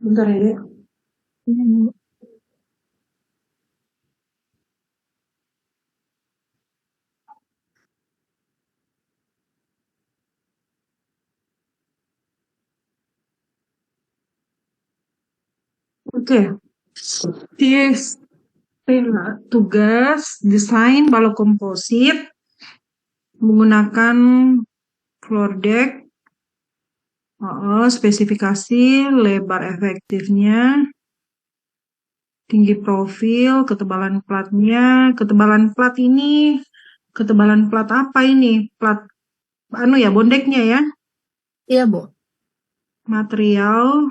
Bentar ya, Dek. Hmm. Oke. Tis, tugas desain balok komposit menggunakan floor deck, spesifikasi lebar efektifnya, tinggi profil, ketebalan plat ini, ketebalan plat apa ini? Plat ya, bondeknya ya, Iya, Bu. material,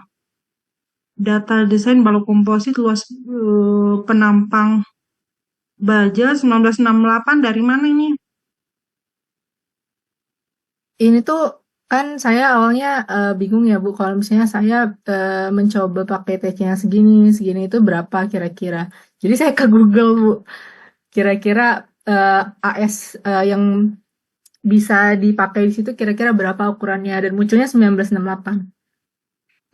data desain balok komposit, luas penampang baja 1968 dari mana ini? Ini tuh kan saya awalnya bingung ya, Bu. Kalau misalnya saya mencoba pakai TC yang segini, segini itu berapa kira-kira. Jadi saya ke Google, Bu. Kira-kira AS yang bisa dipakai di situ kira-kira berapa ukurannya dan munculnya 1968.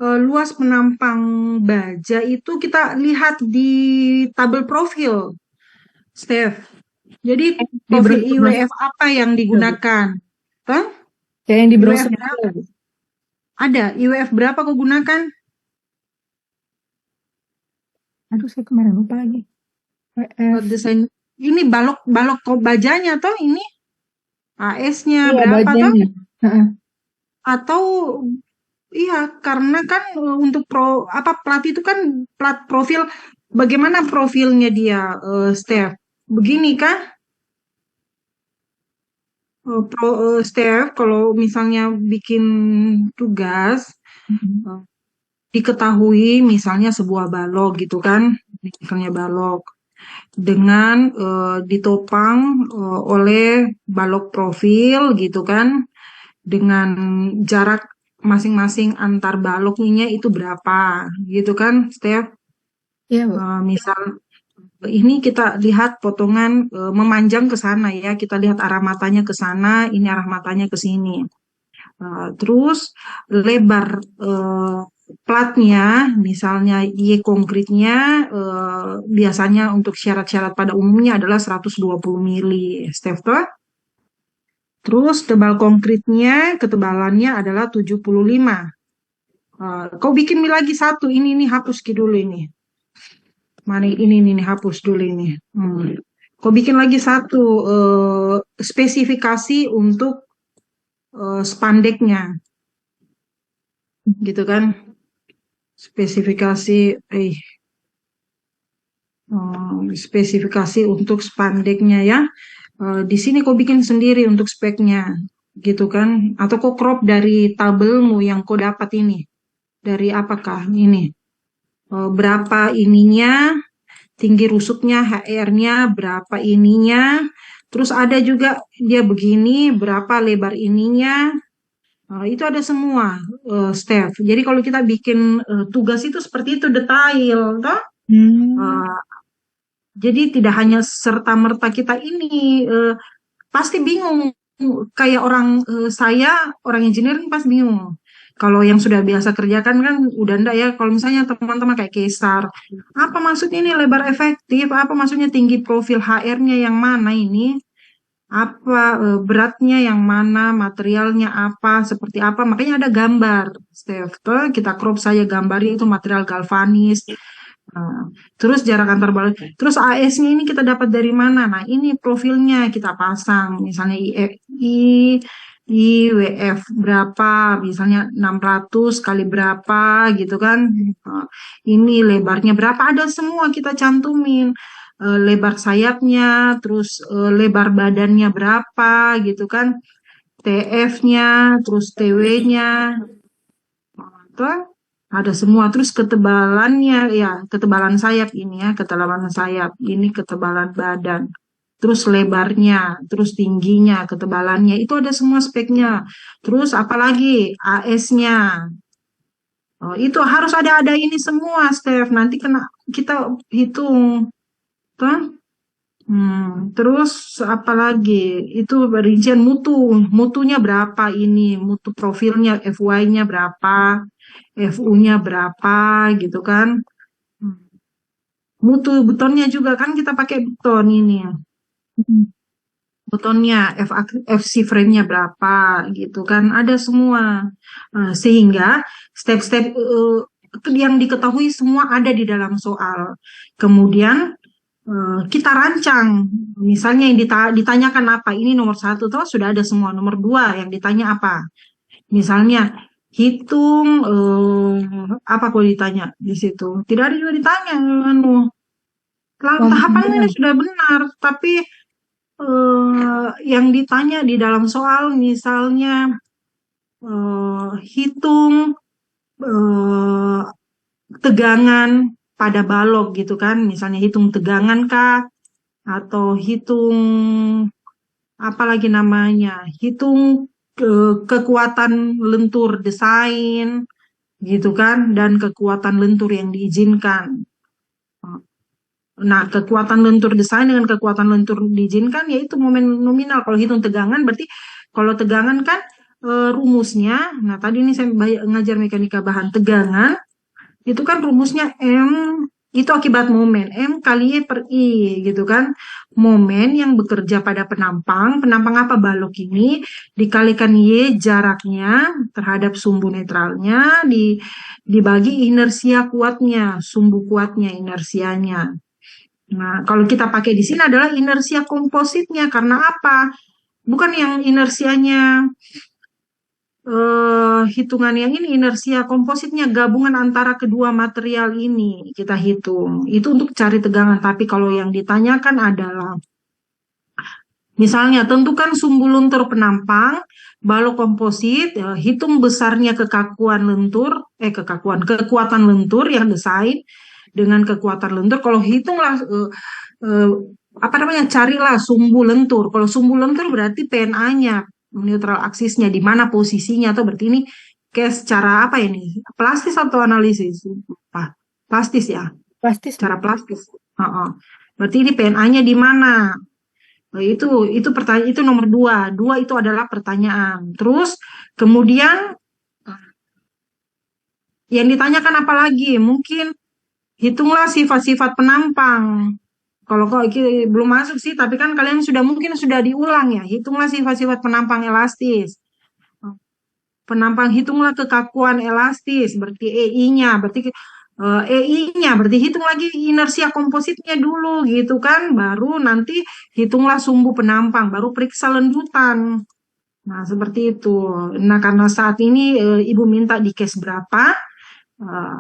Luas penampang baja itu kita lihat di tabel profil, Steph. Jadi Di profil brosur-brosur IWF apa yang ya, Bu. digunakan? Hah? Kayak yang di IWF brosur itu berapa? ya, Bu. Ada IWF berapa kau gunakan? Aduh, saya kemarin lupa lagi. WF. Desain ini balok balok bajanya toh ini AS-nya Iya, berapa toh? bajanya. Heeh. Atau iya karena kan untuk plat itu kan plat profil, bagaimana profilnya dia, Steph? Begini kah? Steph, kalau misalnya bikin tugas, Mhm. eh, diketahui misalnya sebuah balok gitu kan, misalnya balok dengan ditopang oleh balok profil gitu kan, dengan jarak masing-masing antar baloknya itu berapa gitu kan, Steph. Iya, Bu. Misal ini kita lihat potongan memanjang ke sana ya, kita lihat arah matanya ke sana, ini arah matanya ke sini. Terus lebar platnya, misalnya Y konkretnya, biasanya untuk syarat-syarat pada umumnya adalah 120 mili, Steph. Terus tebal konkretnya, ketebalannya adalah 75. Kau bikin lagi satu, ini hapus dulu ini. Mana ini hapus dulu ini. Kau bikin lagi satu spesifikasi untuk spandeknya, gitu kan? Spesifikasi, spesifikasi untuk spandeknya ya. Di sini kau bikin sendiri untuk speknya, gitu kan? Atau kau crop dari tabelmu yang kau dapat ini. Dari apakah ini? Berapa ininya, tinggi rusuknya, HR-nya, berapa ininya. Terus ada juga dia begini, berapa lebar ininya. Itu ada semua, Steph. Jadi kalau kita bikin tugas itu seperti itu detail, toh? Hmm. Uh, jadi tidak hanya serta-merta kita ini pasti bingung. Kayak saya orang engineering pas bingung. Kalau yang sudah biasa kerjakan kan udah enggak ya. Kalau misalnya teman-teman kayak Kesar, apa maksudnya ini lebar efektif? Apa maksudnya tinggi profil HR-nya yang mana ini? Apa beratnya yang mana? Materialnya apa? Seperti apa? Makanya ada gambar, Steph. Tuh, kita crop saya gambarnya itu material galvanis. Nah, terus jarak antar balok. Terus AS-nya ini kita dapat dari mana? Nah, ini profilnya kita pasang. Misalnya IWF berapa? Misalnya 600 kali berapa gitu kan. Nah, ini lebarnya berapa? Ada semua kita cantumin. Lebar sayapnya, terus lebar badannya berapa gitu kan. TF-nya, terus TW-nya. Tuh, ada semua. Terus ketebalannya, ya ketebalan sayap ini ya, ketebalan sayap ini, ketebalan badan. Terus lebarnya, terus tingginya, ketebalannya, itu ada semua speknya. Terus apalagi AS-nya. Itu harus ada ini semua, Steph. Nanti kena kita hitung. Tuh. Terus apalagi itu rincian mutunya berapa ini, mutu profilnya FY-nya berapa, FU-nya berapa gitu kan. Hmm. Mutu betonnya juga kan kita pakai beton ini. Betonnya, FC frame-nya berapa gitu kan. Ada semua. Sehingga step-step yang diketahui semua ada di dalam soal. Kemudian kita rancang, misalnya yang ditanyakan apa, ini nomor satu, toh sudah ada semua. Nomor dua yang ditanya apa, misalnya hitung apa kalau ditanya di situ, tidak ada juga ditanya, anu, tahapannya ini Pembangunan. sudah benar, tapi yang ditanya di dalam soal, misalnya hitung eh, tegangan pada balok gitu kan, misalnya hitung tegangan kah, atau hitung apalagi namanya, hitung kekuatan lentur desain gitu kan, dan kekuatan lentur yang diizinkan. Nah, kekuatan lentur desain dengan kekuatan lentur diizinkan yaitu momen nominal. Kalau hitung tegangan berarti kalau tegangan kan rumusnya. Nah, tadi ini saya ngajar mekanika bahan tegangan itu kan rumusnya M itu akibat momen M kali Y per I gitu kan. Momen yang bekerja pada penampang apa balok ini dikalikan Y jaraknya terhadap sumbu netralnya dibagi inersia kuatnya, sumbu kuatnya inersianya. Nah, kalau kita pakai di sini adalah inersia kompositnya karena apa? Bukan yang inersianya hitungan yang ini inersia kompositnya gabungan antara kedua material ini kita hitung. Itu untuk cari tegangan. Tapi kalau yang ditanyakan adalah misalnya tentukan sumbu lentur penampang, balok komposit, hitung besarnya kekuatan lentur yang desain dengan kekuatan lentur. Kalau hitunglah eh, apa namanya, carilah sumbu lentur. Kalau sumbu lentur berarti PNA-nya, neutral aksisnya, di mana posisinya, atau berarti ini kayak secara apa ini? Plastis atau analisis? Apa? Plastis ya, Plastis, cara Bu. plastis. Heeh. Berarti ini PNA-nya di mana? Itu pertanyaan itu nomor dua. Dua itu adalah pertanyaan. Terus kemudian yang ditanyakan apa lagi? Mungkin hitunglah sifat-sifat penampang. Kalau kok belum masuk sih, tapi kan kalian sudah mungkin sudah diulang ya. Hitunglah sifat-sifat penampang elastis. Penampang hitunglah kekakuan elastis, berarti EI-nya, berarti EI-nya, berarti hitung lagi inersia kompositnya dulu gitu kan, baru nanti hitunglah sumbu penampang, baru periksa lanjutan. Nah, seperti itu. Nah, karena saat ini Ibu minta di case berapa,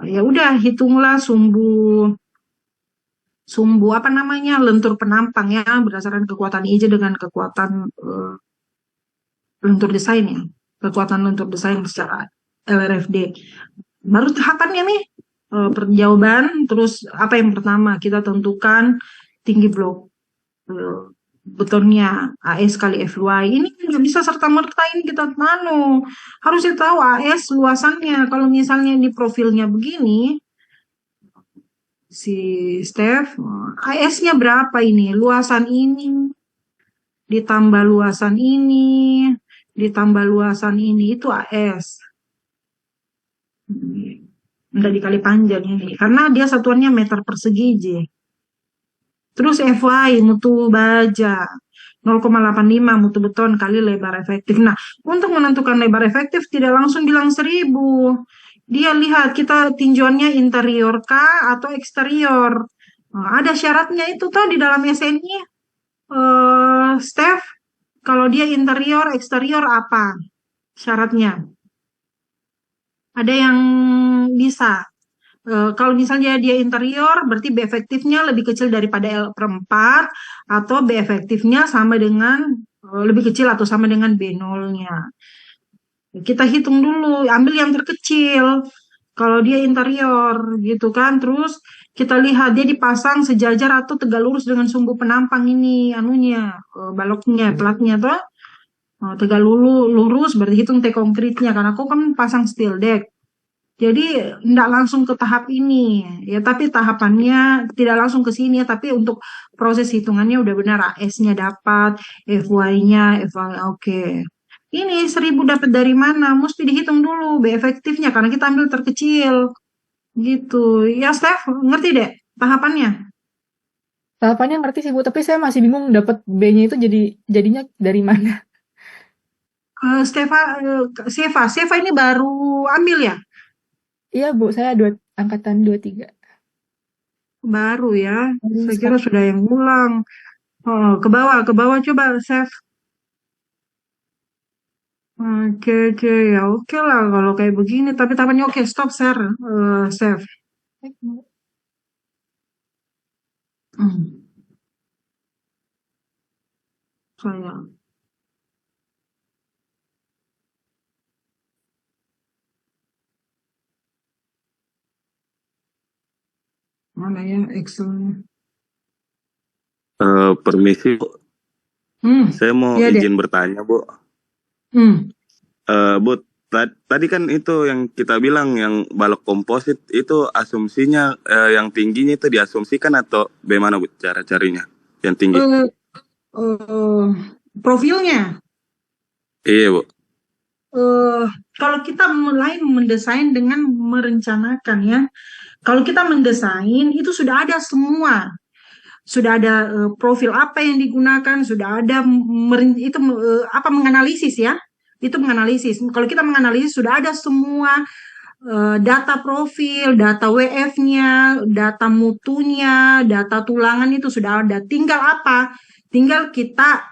ya udah hitunglah sumbu sumbu apa namanya lentur penampang ya berdasarkan kekuatan IJ dengan kekuatan lentur desain ya, kekuatan lentur desain secara LRFD. Baru tahapannya nih perjawaban. Terus apa yang pertama kita tentukan tinggi blok eh, betonnya AS kali FY. Ini nggak bisa serta merta ini kita harusnya tahu AS luasannya. Kalau misalnya di profilnya begini si Steph, AS-nya berapa ini? Luasan ini ditambah luasan ini ditambah luasan ini itu AS. Enggak dikali panjang ini karena dia satuannya meter persegi J. Terus FY mutu baja 0,85 mutu beton kali lebar efektif. Nah, untuk menentukan lebar efektif tidak langsung bilang 1000. Dia lihat kita tinjauannya interior kah atau eksterior. Nah, ada syaratnya itu tuh di dalam SNI. Steph, kalau dia interior, eksterior apa syaratnya? Ada yang bisa. Kalau misalnya dia interior, berarti B efektifnya lebih kecil daripada L per 4, atau B efektifnya sama dengan, lebih kecil atau sama dengan B0-nya. Kita hitung dulu, ambil yang terkecil. Kalau dia interior, gitu kan. Terus kita lihat dia dipasang sejajar atau tegak lurus dengan sumbu penampang ini, anunya, baloknya, platnya tuh. Tegak lurus, berarti hitung T konkretnya, karena aku kan pasang steel deck. Jadi tidak langsung ke tahap ini ya, tapi tahapannya tidak langsung ke sini ya, tapi untuk proses hitungannya udah benar, AS-nya dapat, FY-nya, FY oke. Ini 1.000 dapat dari mana? Mesti dihitung dulu B efektifnya karena kita ambil terkecil gitu. Ya, Steph, ngerti deh tahapannya. Tahapannya ngerti sih Bu, tapi saya masih bingung dapat B-nya itu jadinya dari mana. Stefa, Seva ini baru ambil ya? Iya Bu, saya angkatan 23. Baru ya. Baru Saya kira sekarang. sudah yang ulang. Oh, ke bawah coba, Chef. Oke, oke, ya oke lah kalau kayak begini. Tapi tahapannya oke, stop share, Chef. Hmm, saya mana ya Excel-nya? Permisi, Bu. Hmm, Saya mau iya deh. izin bertanya, Bu. Hmm, Bu, tadi kan itu yang kita bilang yang balok komposit itu asumsinya yang tingginya itu diasumsikan atau bagaimana, Bu, cara carinya yang tinggi? eh, eh, profilnya. Iya, Bu. eh Kalau kita mulai mendesain dengan merencanakan ya, kalau kita mendesain itu sudah ada semua, sudah ada profil apa yang digunakan, sudah ada apa menganalisis ya, itu menganalisis. Kalau kita menganalisis sudah ada semua data profil, data WF-nya, data mutunya, data tulangan itu sudah ada. Tinggal apa? Tinggal kita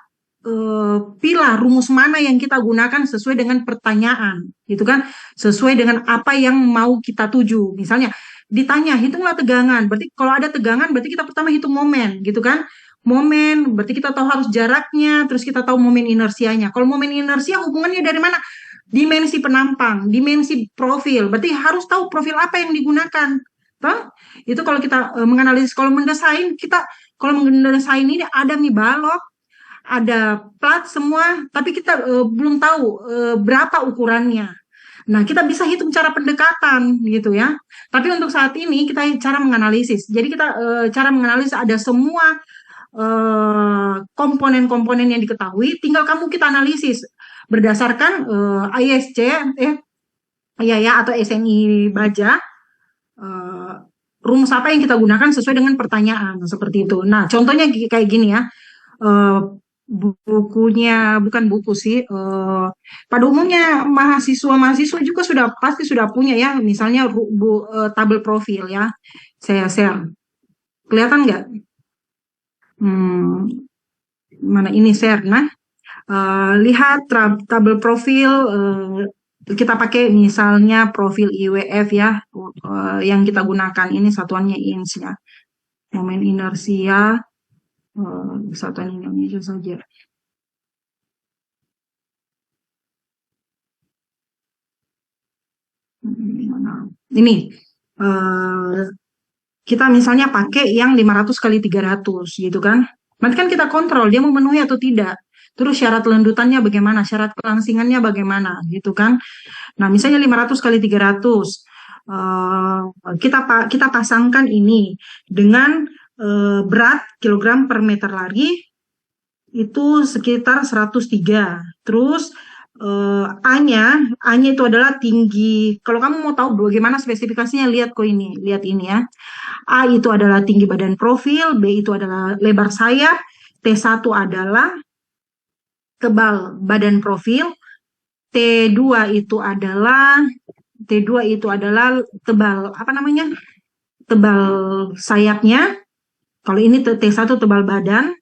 pilah rumus mana yang kita gunakan sesuai dengan pertanyaan, gitu kan? Sesuai dengan apa yang mau kita tuju. Misalnya ditanya, hitunglah tegangan. Berarti kalau ada tegangan, berarti kita pertama hitung momen, gitu kan? Momen, berarti kita tahu harus jaraknya, terus kita tahu momen inersianya. Kalau momen inersia hubungannya dari mana? Dimensi penampang, dimensi profil. Berarti harus tahu profil apa yang digunakan. Toh? Itu kalau kita menganalisis, kalau mendesain kita, kalau mendesain ini ada nih balok, ada plat semua, tapi kita belum tahu berapa ukurannya. Nah, kita bisa hitung cara pendekatan gitu ya. Tapi untuk saat ini kita cara menganalisis. Jadi kita cara menganalisis ada semua komponen-komponen yang diketahui, tinggal kamu kita analisis berdasarkan ISC, iya ya, atau SNI Baja, eh, rumus apa yang kita gunakan sesuai dengan pertanyaan seperti itu. Nah, contohnya kayak gini ya, eh, bukunya bukan buku sih. Pada umumnya mahasiswa-mahasiswa juga sudah pasti sudah punya ya, misalnya tabel profil ya. Saya share. Kelihatan nggak? Hmm, mana ini share? Nah, lihat tabel profil, kita pakai misalnya profil IWF ya, yang kita gunakan ini satuannya INS ya, momen inersia, satuan Indonesia saja. Ini eh, kita misalnya pakai yang 500 kali 300 gitu kan. Nanti kan kita kontrol dia memenuhi atau tidak. Terus syarat lendutannya bagaimana, syarat kelangsingannya bagaimana gitu kan. Nah, misalnya 500 kali 300 eh, kita pasangkan ini dengan berat kilogram per meter lari itu sekitar 103. Terus A-nya itu adalah tinggi. Kalau kamu mau tahu bagaimana spesifikasinya, lihat kok ini, lihat ini ya. A itu adalah tinggi badan profil, B itu adalah lebar sayap, T1 adalah tebal badan profil, T2 itu adalah T2 itu adalah tebal apa namanya? Tebal sayapnya. Kalau ini T1 tebal badan,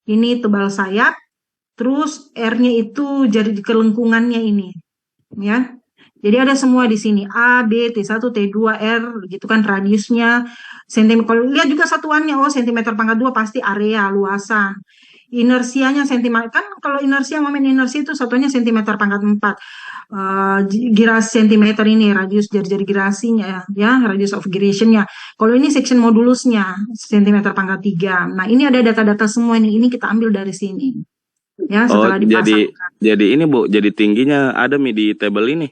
ini tebal sayap, terus R-nya itu jadi kelengkungannya ini, ya. Jadi ada semua di sini A, B, T1, T2, R gitu kan radiusnya sentimeter. Kalau lihat juga satuannya oh sentimeter pangkat 2 pasti area luasan. Inersianya sentimeter kan kalau inersia momen inersi itu satuannya sentimeter pangkat 4. Giras sentimeter ini radius jari-jari girasinya ya, radius of gyrationnya. Kalau ini section modulusnya sentimeter pangkat 3. Nah, ini ada data-data semua ini kita ambil dari sini. Ya, Oh, setelah dipasang. jadi ini, Bu, jadi tingginya ada Mi di tabel ini.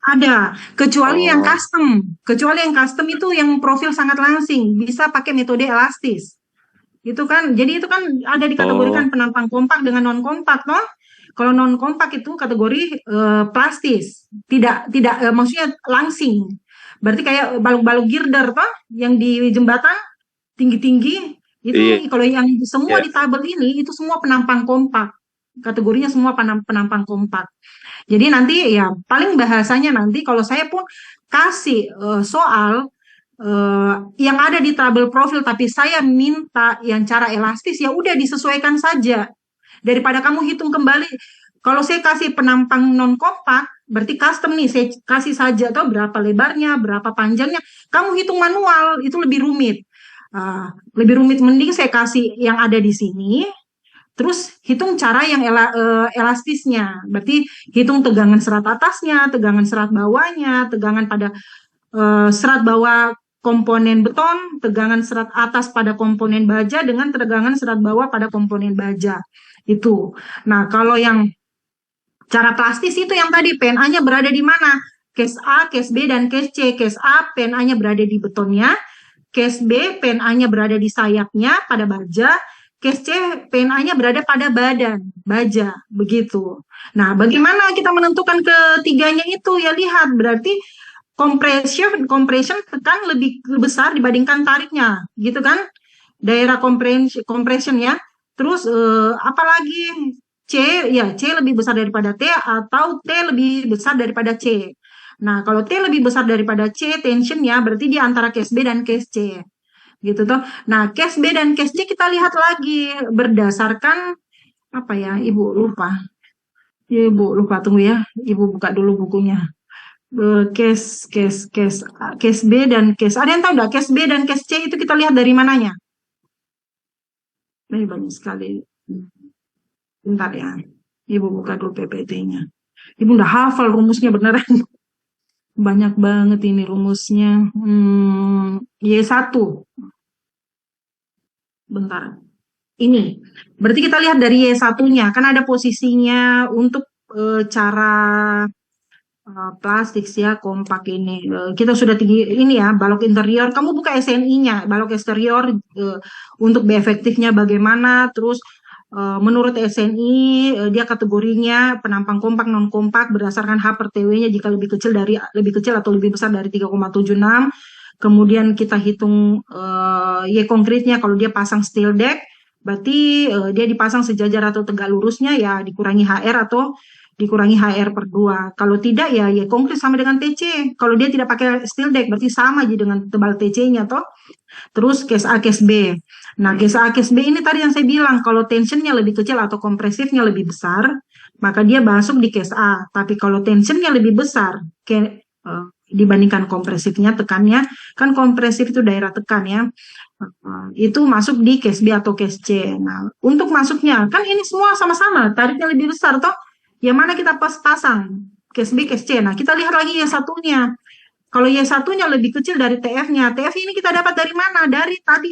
Ada, kecuali yang Oh, custom. Kecuali yang custom itu yang profil sangat langsing, bisa pakai metode elastis. Itu kan, jadi itu kan ada oh, dikategorikan penampang kompak dengan non kompak, toh. Kalau non kompak itu kategori plastis, tidak maksudnya langsing. Berarti kayak balok-balok girder toh, yang di jembatan tinggi-tinggi itu. iya, Kalau yang semua iya. di tabel ini itu semua penampang kompak. Kategorinya semua penampang kompak. Jadi nanti ya paling bahasanya nanti kalau saya pun kasih soal yang ada di tabel profil tapi saya minta yang cara elastis, ya udah disesuaikan saja daripada kamu hitung kembali. Kalau saya kasih penampang non kompak berarti custom nih, saya kasih saja tuh berapa lebarnya, berapa panjangnya, kamu hitung manual itu lebih rumit. Lebih rumit, mending saya kasih yang ada di sini. Terus hitung cara yang elastisnya, berarti hitung tegangan serat atasnya, tegangan serat bawahnya, tegangan pada serat bawah komponen beton, tegangan serat atas pada komponen baja dengan tegangan serat bawah pada komponen baja. Itu. Nah, kalau yang cara plastis itu yang tadi PNA-nya berada di mana? Case A, case B, dan case C. Case A PNA-nya berada di betonnya, case B PNA-nya berada di sayapnya pada baja, case C PNA-nya berada pada badan baja, begitu. Nah, bagaimana kita menentukan ketiganya itu? Ya lihat, berarti compression compression tekan lebih besar dibandingkan tariknya, gitu kan? Daerah compression ya. Terus apalagi C, ya C lebih besar daripada T atau T lebih besar daripada C. Nah, kalau T lebih besar daripada C tensionnya berarti di antara case B dan case C. Gitu toh. Nah, case B dan case C kita lihat lagi berdasarkan apa ya? Ibu lupa. Ibu lupa, tunggu ya. Ibu buka dulu bukunya. Case case case case B dan case. Ada yang tahu nggak case B dan case C itu kita lihat dari mananya? Ini banyak sekali. Bentar ya. Ibu buka dulu PPT-nya. Ibu udah hafal rumusnya beneran. Banyak banget ini rumusnya. Y1. Bentar. Ini. Berarti kita lihat dari Y1-nya. Kan ada posisinya untuk cara plastik ya, kompak ini. Kita sudah tinggi ini ya, balok interior. Kamu buka SNI-nya, balok eksterior untuk B efektifnya bagaimana. Terus menurut SNI dia kategorinya penampang kompak non kompak berdasarkan H per TW-nya jika lebih kecil atau lebih besar dari 3,76. Kemudian kita hitung Y konkretnya kalau dia pasang steel deck berarti dia dipasang sejajar atau tegak lurusnya ya dikurangi HR atau dikurangi HR per 2. Kalau tidak ya Y konkret sama dengan TC. Kalau dia tidak pakai steel deck berarti sama aja dengan tebal TC-nya toh. Terus case A, case B. Nah, case A, case B ini tadi yang saya bilang, kalau tensionnya lebih kecil atau kompresifnya lebih besar, maka dia masuk di case A. Tapi kalau tensionnya lebih besar dibandingkan kompresifnya, tekannya, kan kompresif itu daerah tekan ya, itu masuk di case B atau case C. Nah, untuk masuknya, kan ini semua sama-sama, tariknya lebih besar toh, yang mana kita pasang? Case B, case C. Nah, kita lihat lagi yang satunya. Kalau Y1-nya lebih kecil dari TF-nya. TF ini kita dapat dari mana? Dari tadi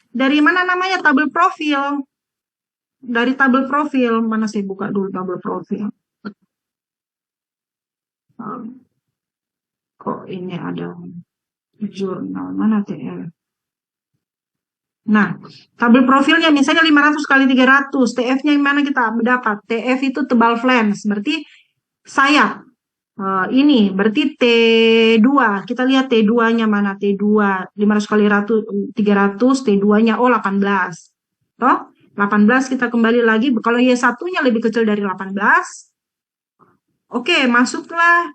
dari mana namanya? Tabel profil. Dari tabel profil. Mana saya buka dulu tabel profil. Kok ini ada jurnal. Mana TF? Nah, tabel profilnya misalnya 500 kali 300. TF-nya yang mana kita dapat? TF itu tebal flange. Berarti sayap. Ini berarti T2. Kita lihat T2-nya mana? T2 500 kali 300, T2-nya 18. Toh? 18 kita kembali lagi. Kalau Y1-nya lebih kecil dari 18, oke, masuklah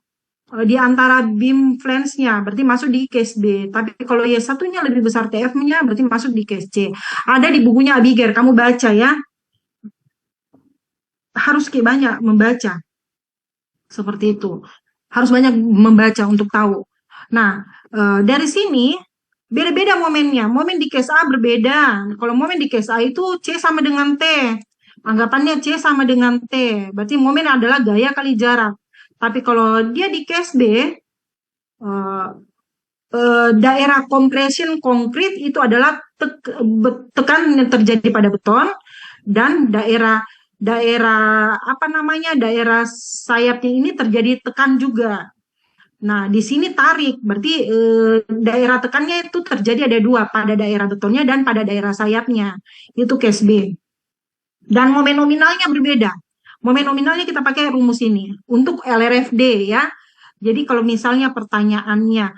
di antara beam flange-nya, berarti masuk di case B. Tapi kalau Y1-nya lebih besar TF-nya, berarti masuk di case C. Ada di bukunya Abigail, kamu baca ya. Harus kayak banyak membaca. Seperti itu. Harus banyak membaca untuk tahu. Nah, dari sini beda-beda momennya. Momen di case A berbeda. Kalau momen di case A itu C sama dengan T. Anggapannya C sama dengan T. Berarti momen adalah gaya kali jarak. Tapi kalau dia di case B, daerah compression konkret itu adalah tekan yang terjadi pada beton dan daerah apa namanya daerah sayapnya ini terjadi tekan juga Nah, di sini tarik, berarti daerah tekannya itu terjadi ada dua, pada daerah betonnya dan pada daerah sayapnya. Itu case B. Dan momen nominalnya berbeda. Momen nominalnya kita pakai rumus ini. Untuk LRFD ya. Jadi kalau misalnya pertanyaannya,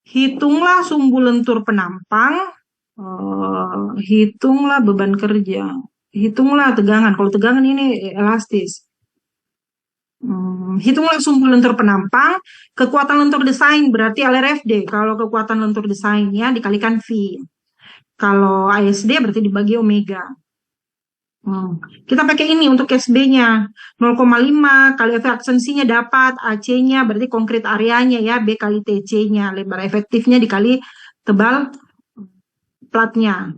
hitunglah sumbu lentur penampang, hitunglah beban kerja, hitunglah tegangan. Kalau tegangan ini elastis. Hitunglah sumbu lentur penampang, kekuatan lentur desain berarti LRFD. Kalau kekuatan lentur desainnya dikalikan V. Kalau ASD berarti dibagi omega. Kita pakai ini untuk case B-nya. 0,5 kali efisiensinya dapat AC-nya berarti konkret areanya ya, B kali TC-nya, lebar efektifnya dikali tebal platnya.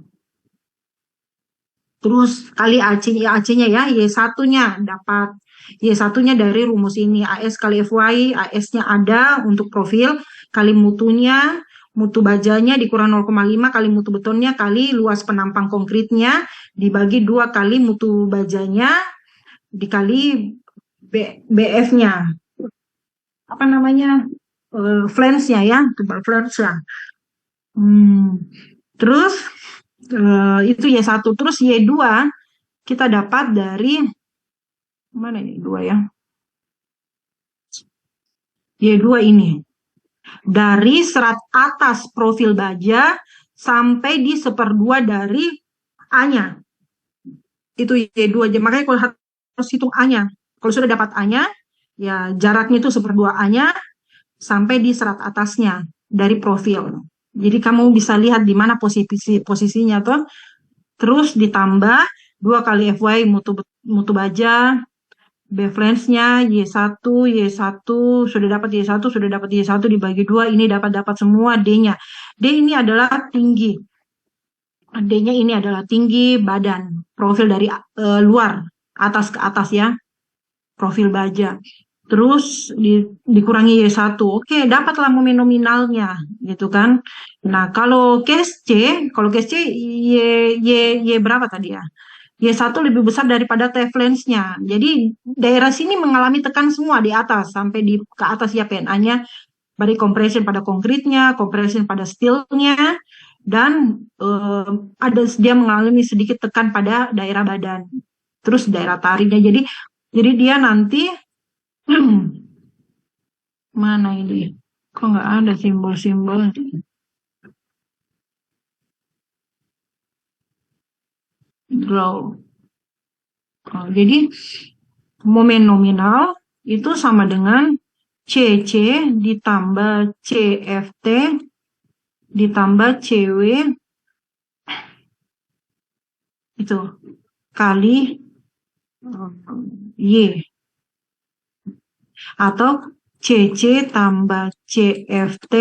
Terus kali AC-nya ya, Y1-nya dapat. Y1-nya dari rumus ini, AS kali FY, AS-nya ada untuk profil, kali mutunya, mutu bajanya dikurang 0,5 kali mutu betonnya, kali luas penampang konkretnya, dibagi 2 kali mutu bajanya, dikali BF-nya. Apa namanya? Flange-nya ya, tebal flange-nya. Terus, itu Y1. Terus Y2, kita dapat dari mana ini 2 ya? Y2 ini. Dari serat atas profil baja sampai di 1/2 dari A-nya. Itu Y2 aja. Makanya kalau harus hitung A-nya. Kalau sudah dapat A-nya, ya jaraknya itu 1/2 A-nya sampai di serat atasnya dari profil. Jadi kamu bisa lihat di mana posisinya tuh. Terus ditambah 2 kali FY mutu baja, B-flange-nya Y1, sudah dapat Y1 dibagi 2, ini dapat semua D-nya. D ini adalah tinggi. D-nya ini adalah tinggi badan, profil dari luar, atas ke atas ya, profil baja. Terus dikurangi Y1, oke, dapatlah momen nominalnya, gitu kan. Nah, kalau case C Y berapa tadi ya? Y1 lebih besar daripada T-flange-nya. Jadi daerah sini mengalami tekan semua di atas sampai ke atas ya PNA-nya. Bari compression pada konkretnya, compression pada steel-nya, dan dia mengalami sedikit tekan pada daerah badan. Terus daerah tariknya. Jadi dia nanti mana ini? Kok nggak ada simbol-simbol? Glow. Jadi momen nominal itu sama dengan CC ditambah CFT ditambah CW itu kali Y, atau CC tambah CFT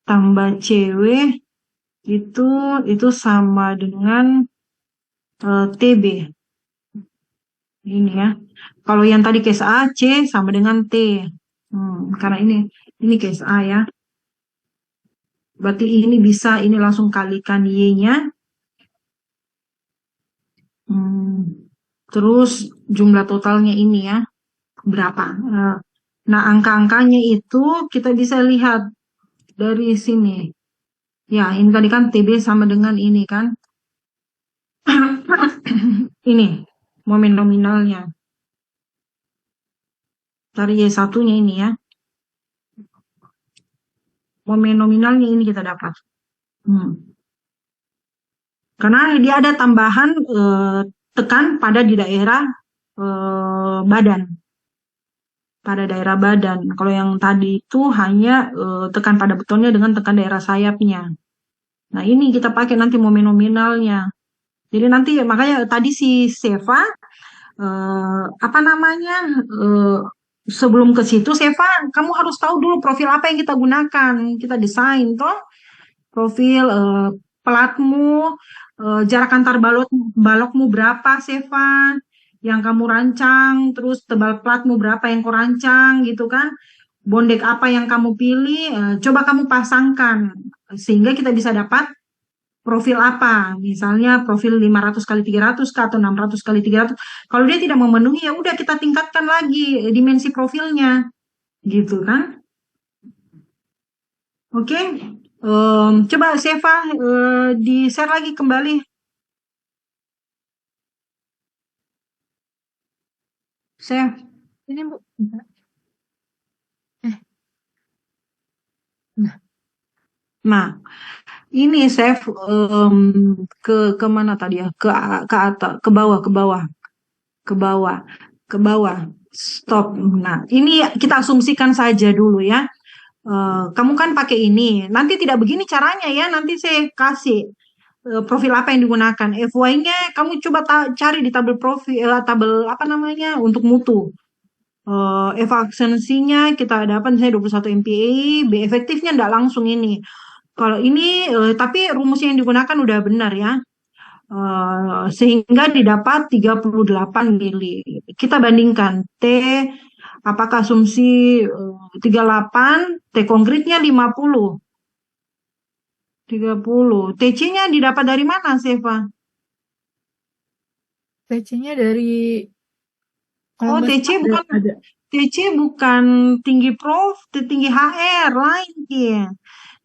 tambah CW itu sama dengan TB. Ini ya. Kalau yang tadi case A, C sama dengan T. Karena ini case A ya. Berarti ini bisa, ini langsung kalikan Y-nya. Terus jumlah totalnya ini ya. Berapa? Nah, angka-angkanya itu kita bisa lihat dari sini. Ya, ini tadi kan TB sama dengan ini kan. Ini momen nominalnya. Dari Y1-nya ini ya. Momen nominalnya ini kita dapat. Karena dia ada tambahan tekan pada di daerah badan. Pada daerah badan. Kalau yang tadi itu hanya tekan pada betonnya dengan tekan daerah sayapnya. Nah, ini kita pakai nanti momen nominalnya. Jadi nanti makanya tadi si Seva sebelum ke situ Seva, kamu harus tahu dulu profil apa yang kita gunakan. Kita desain toh profil pelatmu, jarak antar balokmu berapa Seva yang kamu rancang, terus tebal platmu berapa yang kau rancang gitu kan. Bondek apa yang kamu pilih, coba kamu pasangkan sehingga kita bisa dapat profil apa, misalnya profil 500 kali 300 atau 600 kali 300. Kalau dia tidak memenuhi ya udah kita tingkatkan lagi dimensi profilnya, gitu kan? Oke. Coba Seva di-share lagi kembali. Save. Ini Bu. Eh, nah, Nah, ini save ke mana tadi ya? Ke atas, ke bawah, ke bawah. Stop. Nah, ini kita asumsikan saja dulu ya. Kamu kan pakai ini. Nanti tidak begini caranya ya. Nanti saya kasih profil apa yang digunakan. FY-nya kamu coba cari di tabel profil, tabel apa namanya untuk mutu. Efisiensinya kita dapat misalnya 21 MPa, B efektifnya tidak langsung ini. Kalau ini, tapi rumus yang digunakan udah benar ya. Sehingga didapat 38 mili. Kita bandingkan T, apakah asumsi 38, T konkretnya 50, 30. TC-nya didapat dari mana, Seva? TC-nya dari kalau Oh, nggak TC salah bukan ada. TC bukan tinggi prof, tinggi HR, lain dia.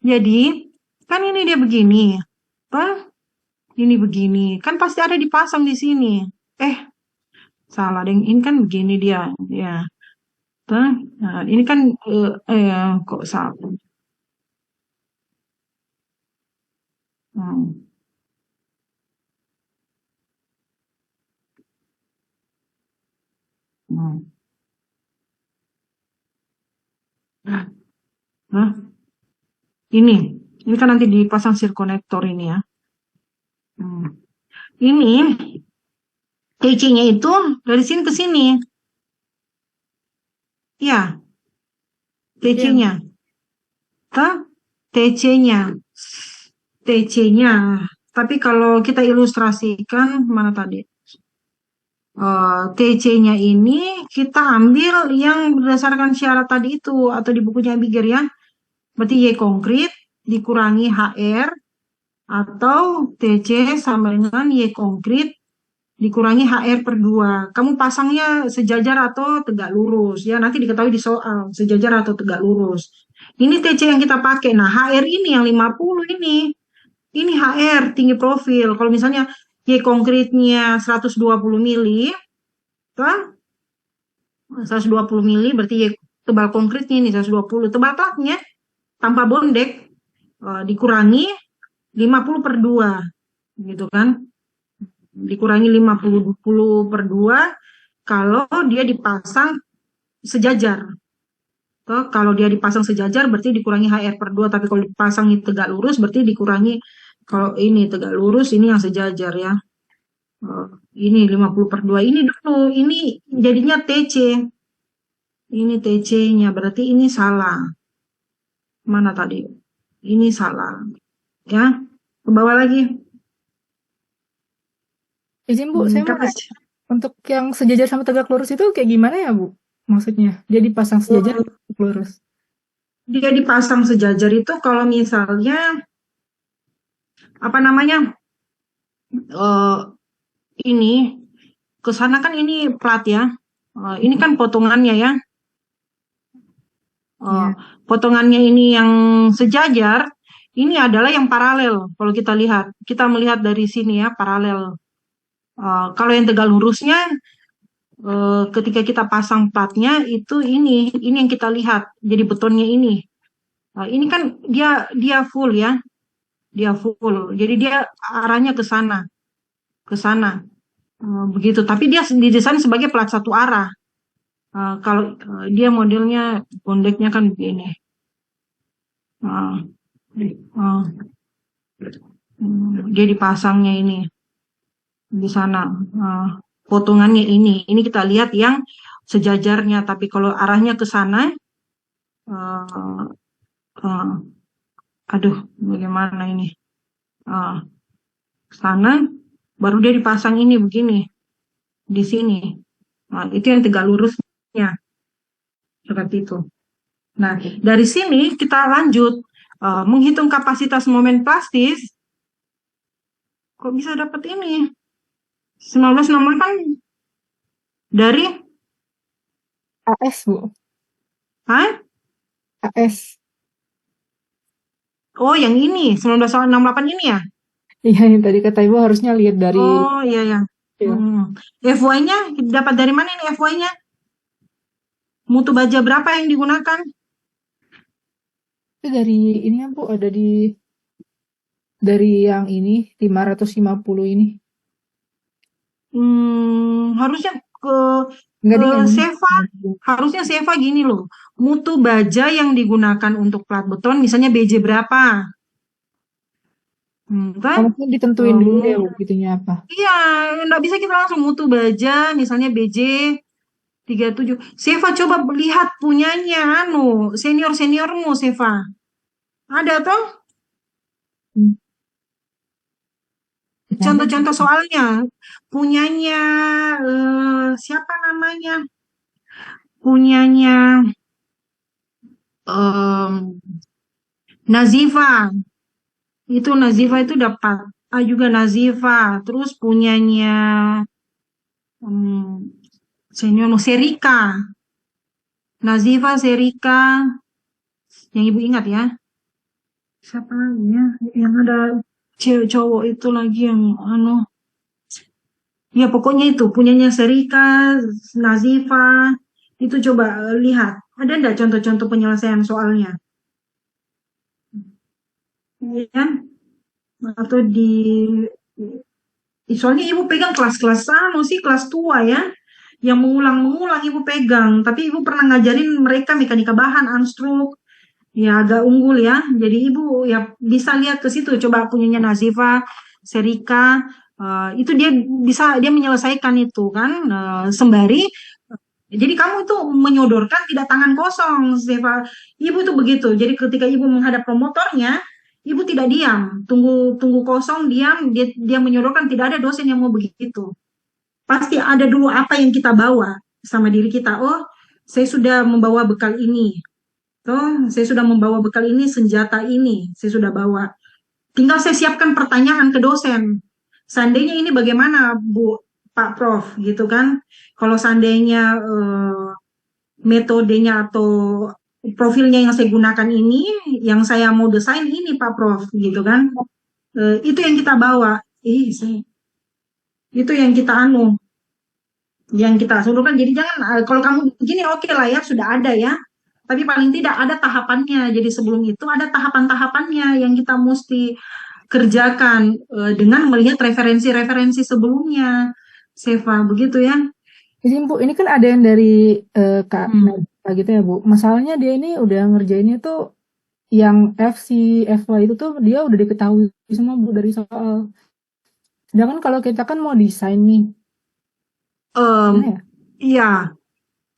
Jadi, kan ini dia begini. Apa? Ini begini. Kan pasti ada dipasang di sini. Eh, salah deng. Ini kan begini dia. Ya. Tuh. Nah, ini kan kok salah. Hmm. Hmm. Nah, ini. Ini kan nanti dipasang sirkonektor ini ya. Hmm. Ini TC-nya itu dari sini ke sini. Ya, Iya, Bu. TC-nya. TC-nya. TC-nya. Tapi kalau kita ilustrasikan, mana tadi? TC-nya ini kita ambil yang berdasarkan syarat tadi itu, atau di bukunya Bigger ya. Berarti Y konkret dikurangi HR, atau TC sama dengan Y konkret dikurangi HR per 2. Kamu pasangnya sejajar atau tegak lurus. Ya, nanti diketahui di soal, sejajar atau tegak lurus. Ini TC yang kita pakai. Nah, HR ini yang 50 ini. Ini HR, tinggi profil. Kalau misalnya Y konkretnya 120 mili, kan? 120 mili berarti Y tebal konkretnya ini 120. Tebal platnya tanpa bondek dikurangi 50 per 2. Gitu kan? Dikurangi 50 per 2 kalau dia dipasang sejajar. Kalau dia dipasang sejajar berarti dikurangi HR per 2, tapi kalau dipasang tegak lurus berarti dikurangi, kalau ini tegak lurus ini yang sejajar ya. Eh, ini 50 per 2 ini dulu, ini jadinya TC. Ini TC-nya berarti ini salah. Mana tadi? Ini salah. Ya, ke bawah lagi. Izin Bu, saya mau nanya. Kapasitas. Untuk yang sejajar sama tegak lurus itu kayak gimana ya, Bu? Maksudnya, dia dipasang sejajar atau tegak lurus? Dia dipasang sejajar itu kalau misalnya apa namanya, eh ini ke sana kan ini plat ya. Ini kan potongannya ya. Eh, Iya. Potongannya ini yang sejajar, ini adalah yang paralel. Kalau kita lihat, kita melihat dari sini ya, paralel. Kalau yang tegak lurusnya, ketika kita pasang platnya itu ini yang kita lihat. Jadi betonnya ini. Ini kan dia full ya, dia full. Jadi dia arahnya ke sana, ke sana. Begitu. Tapi dia didesain sebagai plat satu arah. Kalau dia modelnya bondeknya kan begini. Uh, uh, dia dipasangnya ini di sana. Potongannya ini kita lihat yang sejajarnya. Tapi kalau arahnya ke sana, uh, uh, aduh, bagaimana ini? Uh, Sana, baru dia dipasang ini begini di sini. Nah, itu yang tegak lurusnya seperti itu. Nah, dari sini kita lanjut menghitung kapasitas momen plastis. Kok bisa dapat ini? 19 kan dari AS, Bu. Hah? AS. Oh, yang ini 1968 ini ya? Iya, yang tadi kata ibu harusnya lihat dari Oh, iya ya. film. Hmm. FY-nya dapat dari mana ini FY-nya? Mutu baja berapa yang digunakan? Itu dari ini ya Bu, ada dari yang ini 550 ini. Harusnya ke Enggak ding yang ini. Seva, harusnya Seva gini loh. Mutu baja yang digunakan untuk plat beton, misalnya BJ berapa? Oh, Kan? mungkin ditentuin Eh, dulu deh mu- Bu, itunya apa. iya, nggak bisa kita langsung mutu baja, misalnya BJ 37. Seva coba lihat punyanya, senior-seniormu, Seva. Ada toh? Hmm, ada. Contoh-contoh soalnya. Punyanya, siapa namanya? Punyanya, em, Nazifa. Itu Nazifa itu dapat. Juga Nazifa. Terus punyanya, hmm, senior Serika. Nazifa, Serika. Yang ibu ingat ya. Siapa lagi ya? Yang ada cewek cowok itu lagi yang ya pokoknya itu punyanya Serika, Nazifa. Itu coba lihat. Ada enggak contoh-contoh penyelesaian soalnya? Ya, atau soalnya ibu pegang kelas-kelas sih kelas tua ya, yang mengulang-mengulang ibu pegang. Tapi ibu pernah ngajarin mereka mekanika bahan, unstruk, ya agak unggul ya. Jadi ibu ya bisa lihat ke situ. Coba punyanya Nazifa, Serika, itu dia menyelesaikan itu kan, sembari. Jadi kamu itu menyodorkan tidak tangan kosong, Stefa. Ibu tuh begitu. Jadi ketika ibu menghadap promotornya, ibu tidak diam, tunggu tunggu kosong, diam. Dia menyodorkan, tidak ada dosen yang mau begitu. Pasti ada dulu apa yang kita bawa sama diri kita. Oh, saya sudah membawa bekal ini. Oh, saya sudah membawa bekal ini, senjata ini, saya sudah bawa. Tinggal saya siapkan pertanyaan ke dosen. Seandainya ini bagaimana, Bu, Pak Prof, gitu kan? Kalau seandainya metodenya atau profilnya yang saya gunakan ini, yang saya mau desain ini, Pak Prof, gitu kan? Itu yang kita bawa. Itu yang kita yang kita suruhkan. Jadi jangan, kalau kamu begini oke lah ya, sudah ada ya. Tapi paling tidak ada tahapannya. Jadi sebelum itu ada tahapan-tahapannya yang kita mesti kerjakan, dengan melihat referensi-referensi sebelumnya. Seva, begitu ya. Jadi Bu, ini kan ada yang dari Kak Hmm. Nada gitu ya Bu. Masalahnya dia ini udah ngerjainnya tuh yang FC, FY itu tuh dia udah diketahui semua Bu dari soal. Sedangkan kalau kita kan mau desain nih, Em, gimana ya? iya,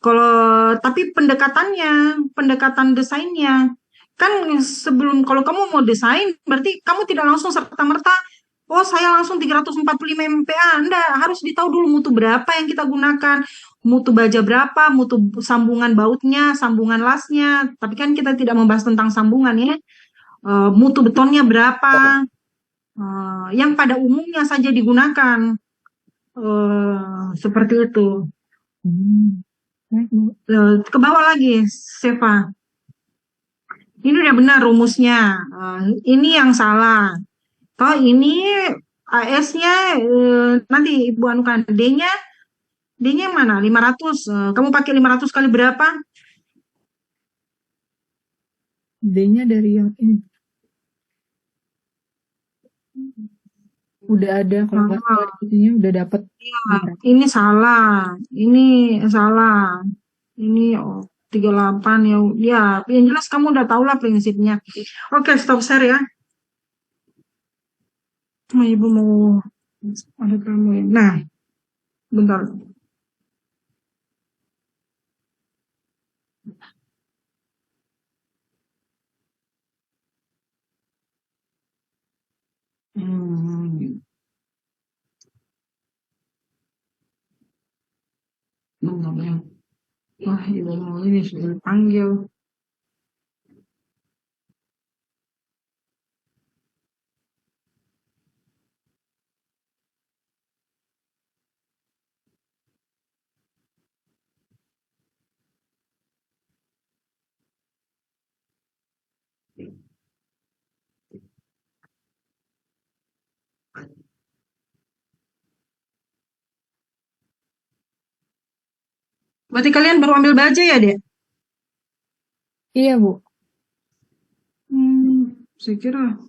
kalau tapi pendekatan desainnya kan sebelum kalau kamu mau desain berarti kamu tidak langsung serta-merta oh saya langsung 345 mpa. Enggak, harus ditahu dulu mutu berapa yang kita gunakan, mutu baja berapa, mutu sambungan bautnya, sambungan lasnya. Tapi kan kita tidak membahas tentang sambungan ya. Mutu betonnya berapa, yang pada umumnya saja digunakan, seperti itu. Hmm. Baik, Bu. Ke bawah lagi, Seva. Ini udah benar rumusnya. Ini yang salah. Toh ini AS-nya, nanti Ibu anukan D-nya. D-nya yang mana? 500. Kamu pakai 500 kali berapa? D-nya dari yang ini. Udah ada kalau nggak salah Salah. itunya udah dapet Iya, nomor. ini salah. Ini salah. Ini 38 ya. Ya, yang jelas kamu udah tahu lah prinsipnya. Oke, stop share ya. Ibu mau ada kamu ya. Nah, bentar. Hmm, bentar ya. Wah, ibu mau ini sudah dipanggil. Berarti kalian baru ambil baja ya, Dek? Iya, Bu. Saya kira.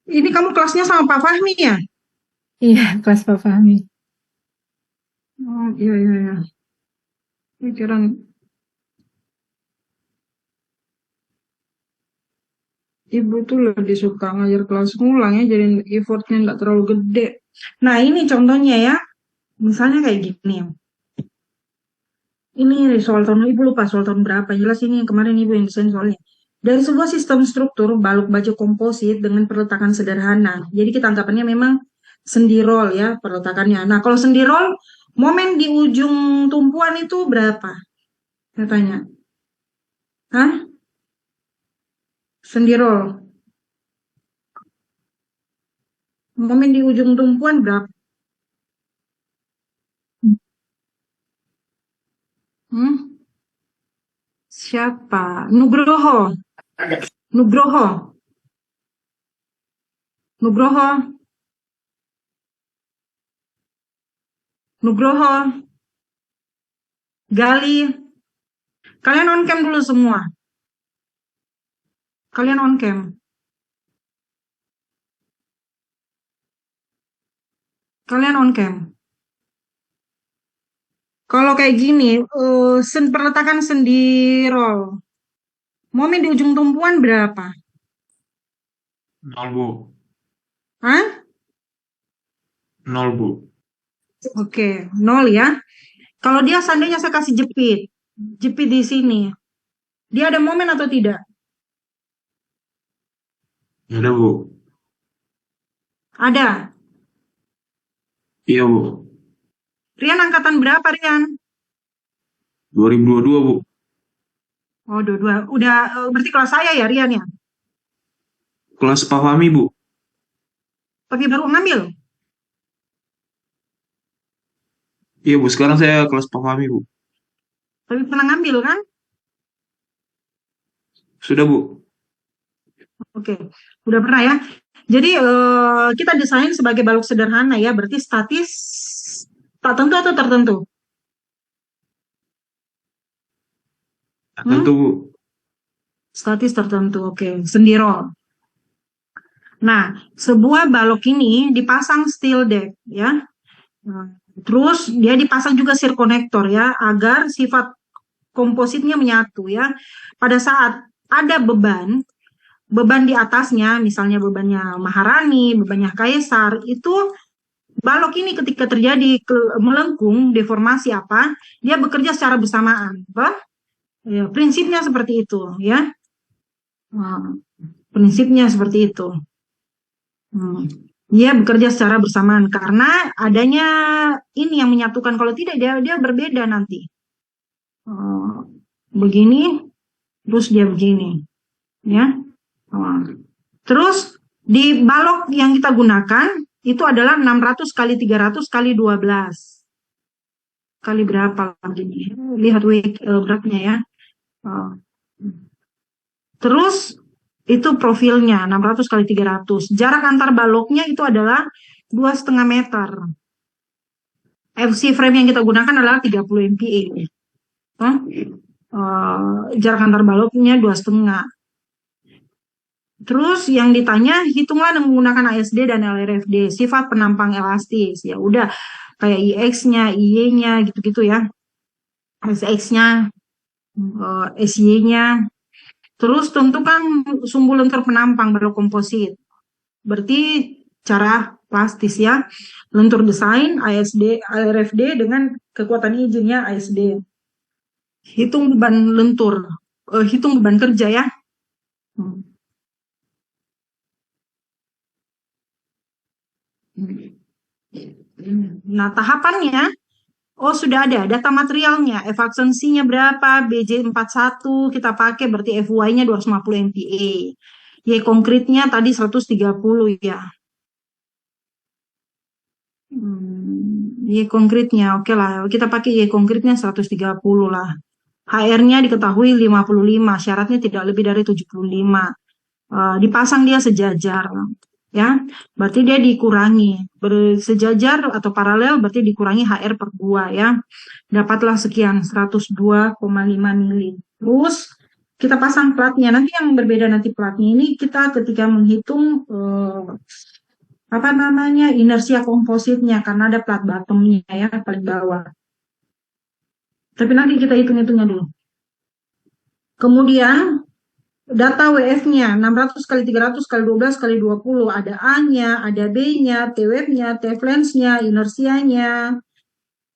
Ini kamu kelasnya sama Pak Fahmi ya? Iya, kelas Pak Fahmi. Oh, iya, iya, iya. Saya kira ibu tuh lebih suka ngajar kelas ngulang ya, jadi effortnya nggak terlalu gede. Nah, ini contohnya ya. Misalnya kayak gini. Ini soal tahun, ibu lupa soal tahun berapa. Jelas ini yang kemarin ibu yang desain soalnya. Dari sebuah sistem struktur balok baja komposit dengan perletakan sederhana. Jadi kita anggapannya memang sendirol ya perletakannya. Nah, kalau sendirol, momen di ujung tumpuan itu berapa? Saya tanya. Hah? Sendirol. Momen di ujung tumpuan berapa? Hmm? Siapa? Nugroho. Nugroho. Nugroho. Nugroho. Gali. Kalian on cam dulu semua. Kalian on cam. Kalian on cam. Kalau kayak gini, perletakan sendirol. Momen di ujung tumpuan berapa? 0, Bu. Hah? 0, Bu. Oke, 0 ya. Kalau dia seandainya saya kasih jepit, jepit di sini, dia ada momen atau tidak? Ya udah, Bu. Ada. Iya, Bu. Rian angkatan berapa, Rian? 2022, Bu. Oh, dua-dua. Udah, berarti kelas saya ya, Rian ya? Kelas Pak Fahmi, Bu. Tapi baru ngambil. Iya, Bu. Sekarang saya kelas Pak Fahmi, Bu. Tapi pernah ngambil kan? Sudah, Bu. Oke, udah pernah ya. Jadi kita desain sebagai balok sederhana ya, berarti statis tak tentu atau tertentu? Tentu, Bu. Statis tertentu, oke. Sendirol. Nah, sebuah balok ini dipasang steel deck ya. Nah, terus dia dipasang juga sirkonektor ya, agar sifat kompositnya menyatu ya. Pada saat ada beban di atasnya, misalnya bebannya Maharani, bebannya Kaisar, itu balok ini ketika terjadi melengkung, deformasi apa, dia bekerja secara bersamaan. Apa? Ya, prinsipnya seperti itu ya. Nah, prinsipnya seperti itu. Dia bekerja secara bersamaan karena adanya ini yang menyatukan. Kalau tidak dia berbeda nanti. Begini, terus dia begini, ya. Terus di balok yang kita gunakan itu adalah 600 kali 300 kali 12 kali berapa lagi nih? Lihat beratnya ya. Terus itu profilnya 600 kali 300. Jarak antar baloknya itu adalah 2,5 meter. FC frame yang kita gunakan adalah 30 MPa. Jarak antar baloknya 2,5. Terus yang ditanya, hitunglah menggunakan ASD dan LRFD, sifat penampang elastis. Ya udah, kayak IX-nya, IY-nya gitu-gitu ya. SX-nya, SY-nya. Terus tentukan sumbu lentur penampang balok komposit. Berarti cara plastis ya. Lentur desain, ASD, LRFD dengan kekuatan izinnya ASD. Hitung beban lentur, hitung beban kerja ya. Nah, tahapannya, sudah ada data materialnya, efficiency-nya berapa, BJ41 kita pakai, berarti FY-nya 250 MPa. Y konkretnya tadi 130 ya. Y konkretnya, oke lah, kita pakai Y konkretnya 130 lah. HR-nya diketahui 55, syaratnya tidak lebih dari 75. Dipasang dia sejajar. ya, berarti dia dikurangi bersejajar atau paralel, berarti dikurangi HR per 2 ya, dapatlah sekian 102,5 mili. Terus kita pasang platnya. Nanti yang berbeda nanti platnya ini kita ketika menghitung apa namanya inersia kompositnya, karena ada plat bottomnya ya paling bawah. Tapi nanti kita hitung-hitungnya dulu. Kemudian data WF-nya 600 kali 300 kali 12 kali 20, ada A-nya, ada B-nya, T-wave-nya, T-flange-nya, inersianya,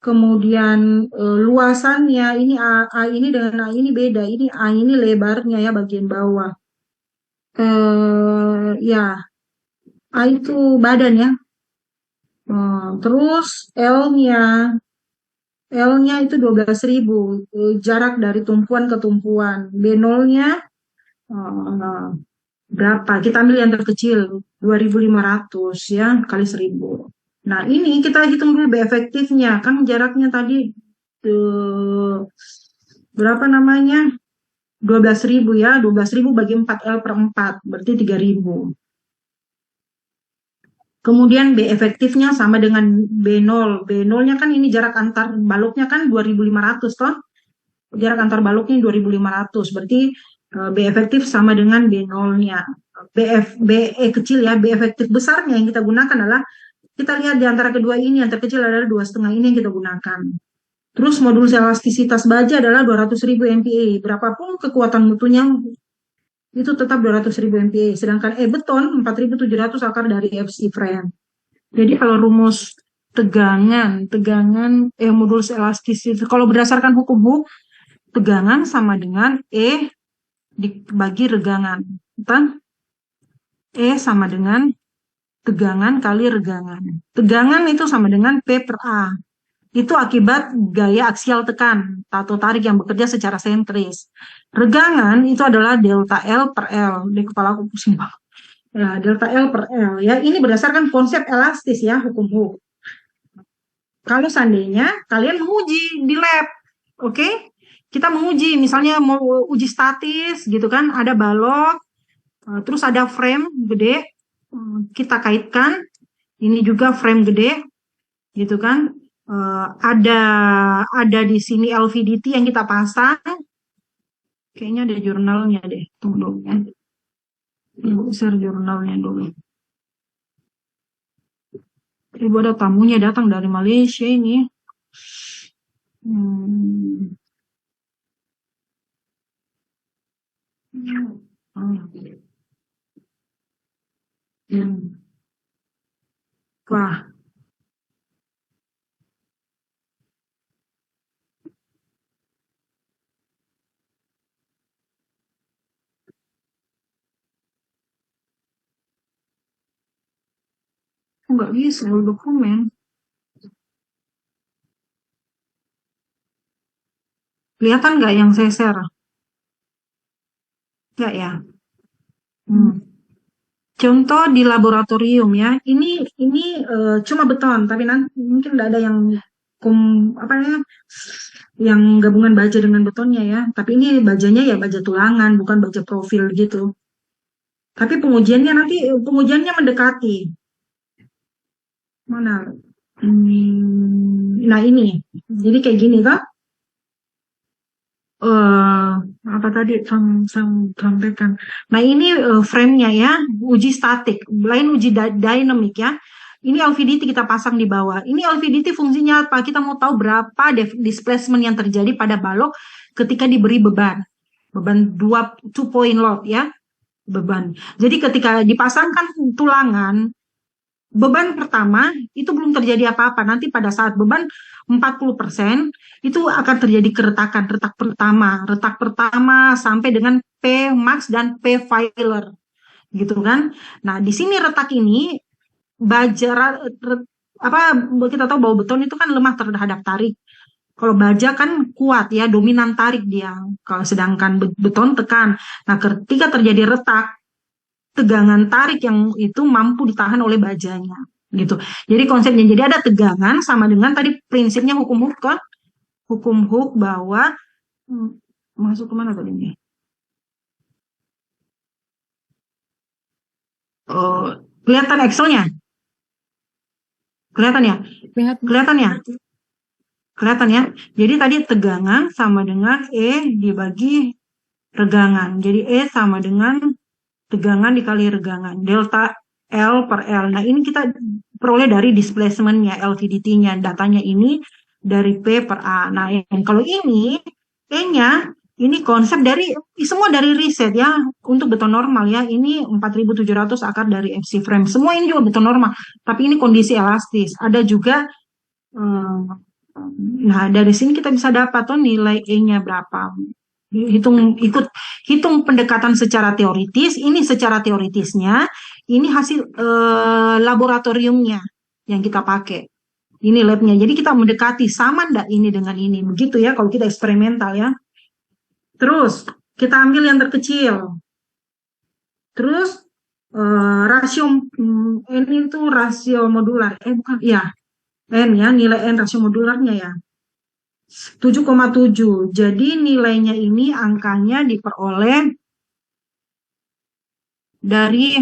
kemudian luasannya, ini A ini dengan A ini beda, ini A ini lebarnya ya bagian bawah. Ya, A itu badan ya. Terus L-nya itu 12.000, jarak dari tumpuan ke tumpuan. B0-nya berapa? Kita ambil yang terkecil, 2.500 ya, kali 1.000. Nah, ini kita hitung dulu B efektifnya. Kan jaraknya tadi berapa namanya? 12.000 ya, 12.000 bagi 4L per 4, berarti 3.000. Kemudian B efektifnya sama dengan B0. B0-nya kan ini jarak antar baloknya kan 2.500 toh. Jarak antar baloknya 2.500. Berarti B efektif sama dengan B0-nya. BE kecil ya, B efektif besarnya yang kita gunakan adalah, kita lihat di antara kedua ini, yang terkecil adalah 2,5 ini yang kita gunakan. Terus modulus elastisitas baja adalah 200.000 MPa. Berapapun kekuatan mutunya itu tetap 200.000 MPa. Sedangkan beton 4.700 akar dari FC frame. Jadi kalau rumus tegangan modulus elastisitas, kalau berdasarkan hukum Hooke, tegangan sama dengan dibagi regangan. Entah? Sama dengan tegangan kali regangan. Tegangan itu sama dengan P per A. Itu akibat gaya aksial tekan atau tarik yang bekerja secara sentris. Regangan itu adalah delta L per L. Di kepala aku pusing banget. Ya, delta L per L ya. Ini berdasarkan konsep elastis ya, hukum Hooke. Kalau seandainya kalian menguji di lab, oke? Kita menguji, misalnya mau uji statis gitu kan, ada balok, terus ada frame gede, kita kaitkan, ini juga frame gede, gitu kan. Ada di sini LVDT yang kita pasang. Kayaknya ada jurnalnya deh. Tunggu dulu ya. Share jurnalnya dulu. Ibu ada tamunya datang dari Malaysia ini. Wah. Nggak bisa dokumen. Kelihatan nggak yang saya share? Nggak ya? Contoh di laboratorium ya. Ini cuma beton, tapi nanti mungkin nggak ada yang yang gabungan baja dengan betonnya ya. Tapi ini bajanya ya baja tulangan, bukan baja profil gitu. Tapi pengujiannya mendekati. Mana? Nah ini, jadi kayak gini kak. Apa tadi sampaikan. Nah ini frame-nya ya, uji statik, lain uji dynamic ya. Ini LVDT kita pasang di bawah. Ini LVDT fungsinya apa? Kita mau tahu berapa displacement yang terjadi pada balok ketika diberi beban. Beban 2 point load ya. Beban. Jadi ketika dipasangkan tulangan, beban pertama itu belum terjadi apa-apa. Nanti pada saat beban 40% itu akan terjadi keretakan, retak pertama sampai dengan P max dan P filer. Gitu kan. Nah, di sini retak ini kita tahu bahwa beton itu kan lemah terhadap tarik. Kalau baja kan kuat ya, dominan tarik dia. Kalau sedangkan beton tekan. Nah, ketika terjadi retak, tegangan tarik yang itu mampu ditahan oleh bajanya gitu. Jadi konsepnya jadi ada tegangan sama dengan tadi prinsipnya hukum Hooke kan? Hukum Hooke bahwa masuk kemana tadi ini? Kelihatan Excelnya? Kelihatan ya? Lihat, Bu. Kelihatan ya? Kelihatan ya? Jadi tadi tegangan sama dengan E dibagi regangan. Jadi E sama dengan tegangan dikali regangan. Delta L per L. Nah, ini kita peroleh dari displacement-nya, LVDT-nya. Datanya ini dari P per A. Nah, yang kalau ini, E-nya, ini konsep dari, semua dari riset ya. Untuk beton normal ya, ini 4.700 akar dari FC frame. Semua ini juga beton normal. Tapi ini kondisi elastis. Ada juga, nah dari sini kita bisa dapat tuh nilai E-nya berapa. Hitung pendekatan secara teoritis, ini secara teoritisnya, ini hasil laboratoriumnya yang kita pakai. Ini labnya. Jadi kita mendekati sama ndak ini dengan ini. Begitu ya kalau kita eksperimental ya. Terus kita ambil yang terkecil. Terus rasio N itu rasio modular. Bukan, ya. N ya, nilai N rasio modularnya ya. 7,7. Jadi nilainya ini angkanya diperoleh dari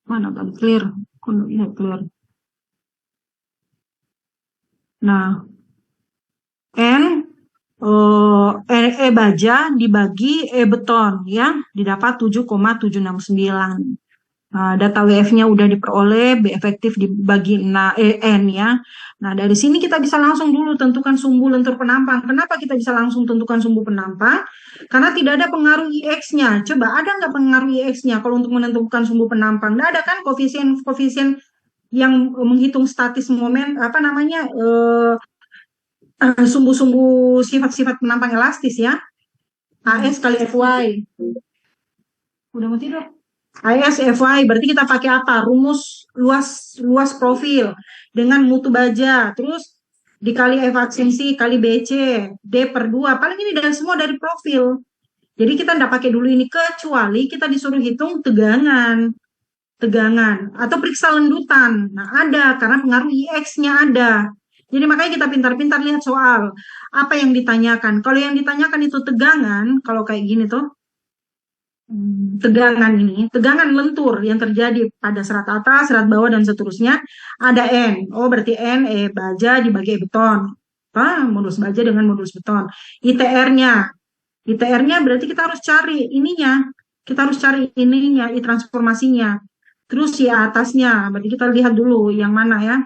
mana kan clear. Clear. Nah, N E baja dibagi E beton ya, didapat 7,769. Data WF-nya udah diperoleh, B efektif dibagi N ya. Nah, dari sini kita bisa langsung dulu tentukan sumbu lentur penampang. Kenapa kita bisa langsung tentukan sumbu penampang? Karena tidak ada pengaruh IX-nya. Coba ada nggak pengaruh IX-nya kalau untuk menentukan sumbu penampang? Nggak ada kan koefisien yang menghitung statis momen, apa namanya, sumbu-sumbu sifat-sifat penampang elastis ya. AS kali FY. Udah mau tidur? AS FY, berarti kita pakai apa? Rumus luas profil dengan mutu baja, terus dikali F aksensi kali BC, D per 2, paling ini dari semua dari profil. Jadi kita nggak pakai dulu ini, kecuali kita disuruh hitung tegangan, atau periksa lendutan. Nah ada, karena pengaruh IX-nya ada. Jadi makanya kita pintar-pintar lihat soal, apa yang ditanyakan. Kalau yang ditanyakan itu tegangan, kalau kayak gini tuh, tegangan lentur yang terjadi pada serat atas, serat bawah, dan seterusnya, ada N. Oh, berarti N, baja dibagi beton. Modulus baja dengan modulus beton. ITR-nya berarti kita harus cari ininya. Kita harus cari ininya, transformasinya. Terus Y atasnya, berarti kita lihat dulu yang mana ya.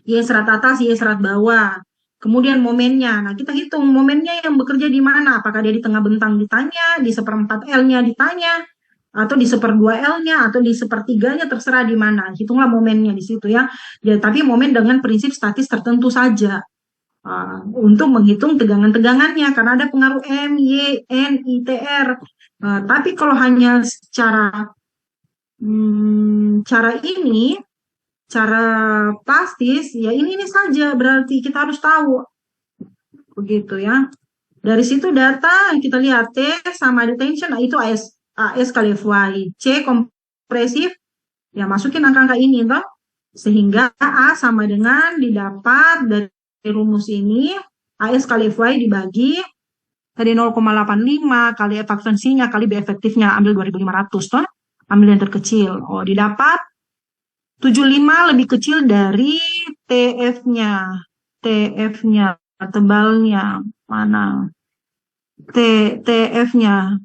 Y serat atas, Y serat bawah. Kemudian momennya, nah kita hitung momennya yang bekerja di mana, apakah dia di tengah bentang ditanya, di seperempat L-nya ditanya, atau di seperdua L-nya, atau di sepertiganya, terserah di mana. Hitunglah momennya di situ ya. Tapi momen dengan prinsip statis tertentu saja. Untuk menghitung tegangan-tegangannya, karena ada pengaruh M, Y, N, ITR. Tapi kalau hanya cara plastis, ya ini saja, berarti kita harus tahu. Begitu ya. Dari situ data, kita lihat T sama detention, nah itu AS kali FY. C kompresif, ya masukin angka-angka ini, toh. Sehingga A sama dengan didapat dari rumus ini, AS kali FY dibagi, tadi 0,85 kali efektivitasnya kali B efektifnya, ambil 2.500, toh. Ambil yang terkecil. Oh, didapat 75 lebih kecil dari TF-nya. TF-nya, tebalnya, mana? TF-nya.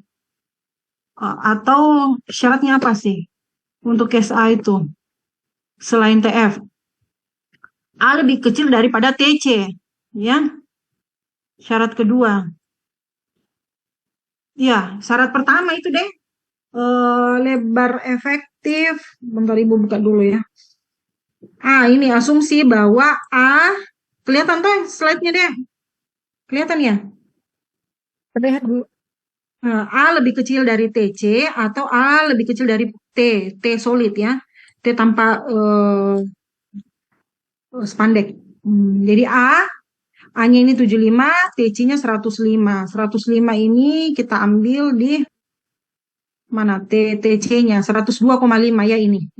Atau syaratnya apa sih? Untuk case A itu. Selain TF. A lebih kecil daripada TC. Ya. Syarat kedua. Ya, syarat pertama itu deh. Lebar efektif. Bentar Ibu buka dulu ya. Ini asumsi bahwa A, kelihatan tuh slide-nya deh. Kelihatan ya? Terlihat, Bu. A lebih kecil dari TC atau A lebih kecil dari T solid ya. T tanpa spandek. Jadi A-nya ini 75, TC-nya 105. 105 ini kita ambil di mana? TC-nya 102,5 ya ini.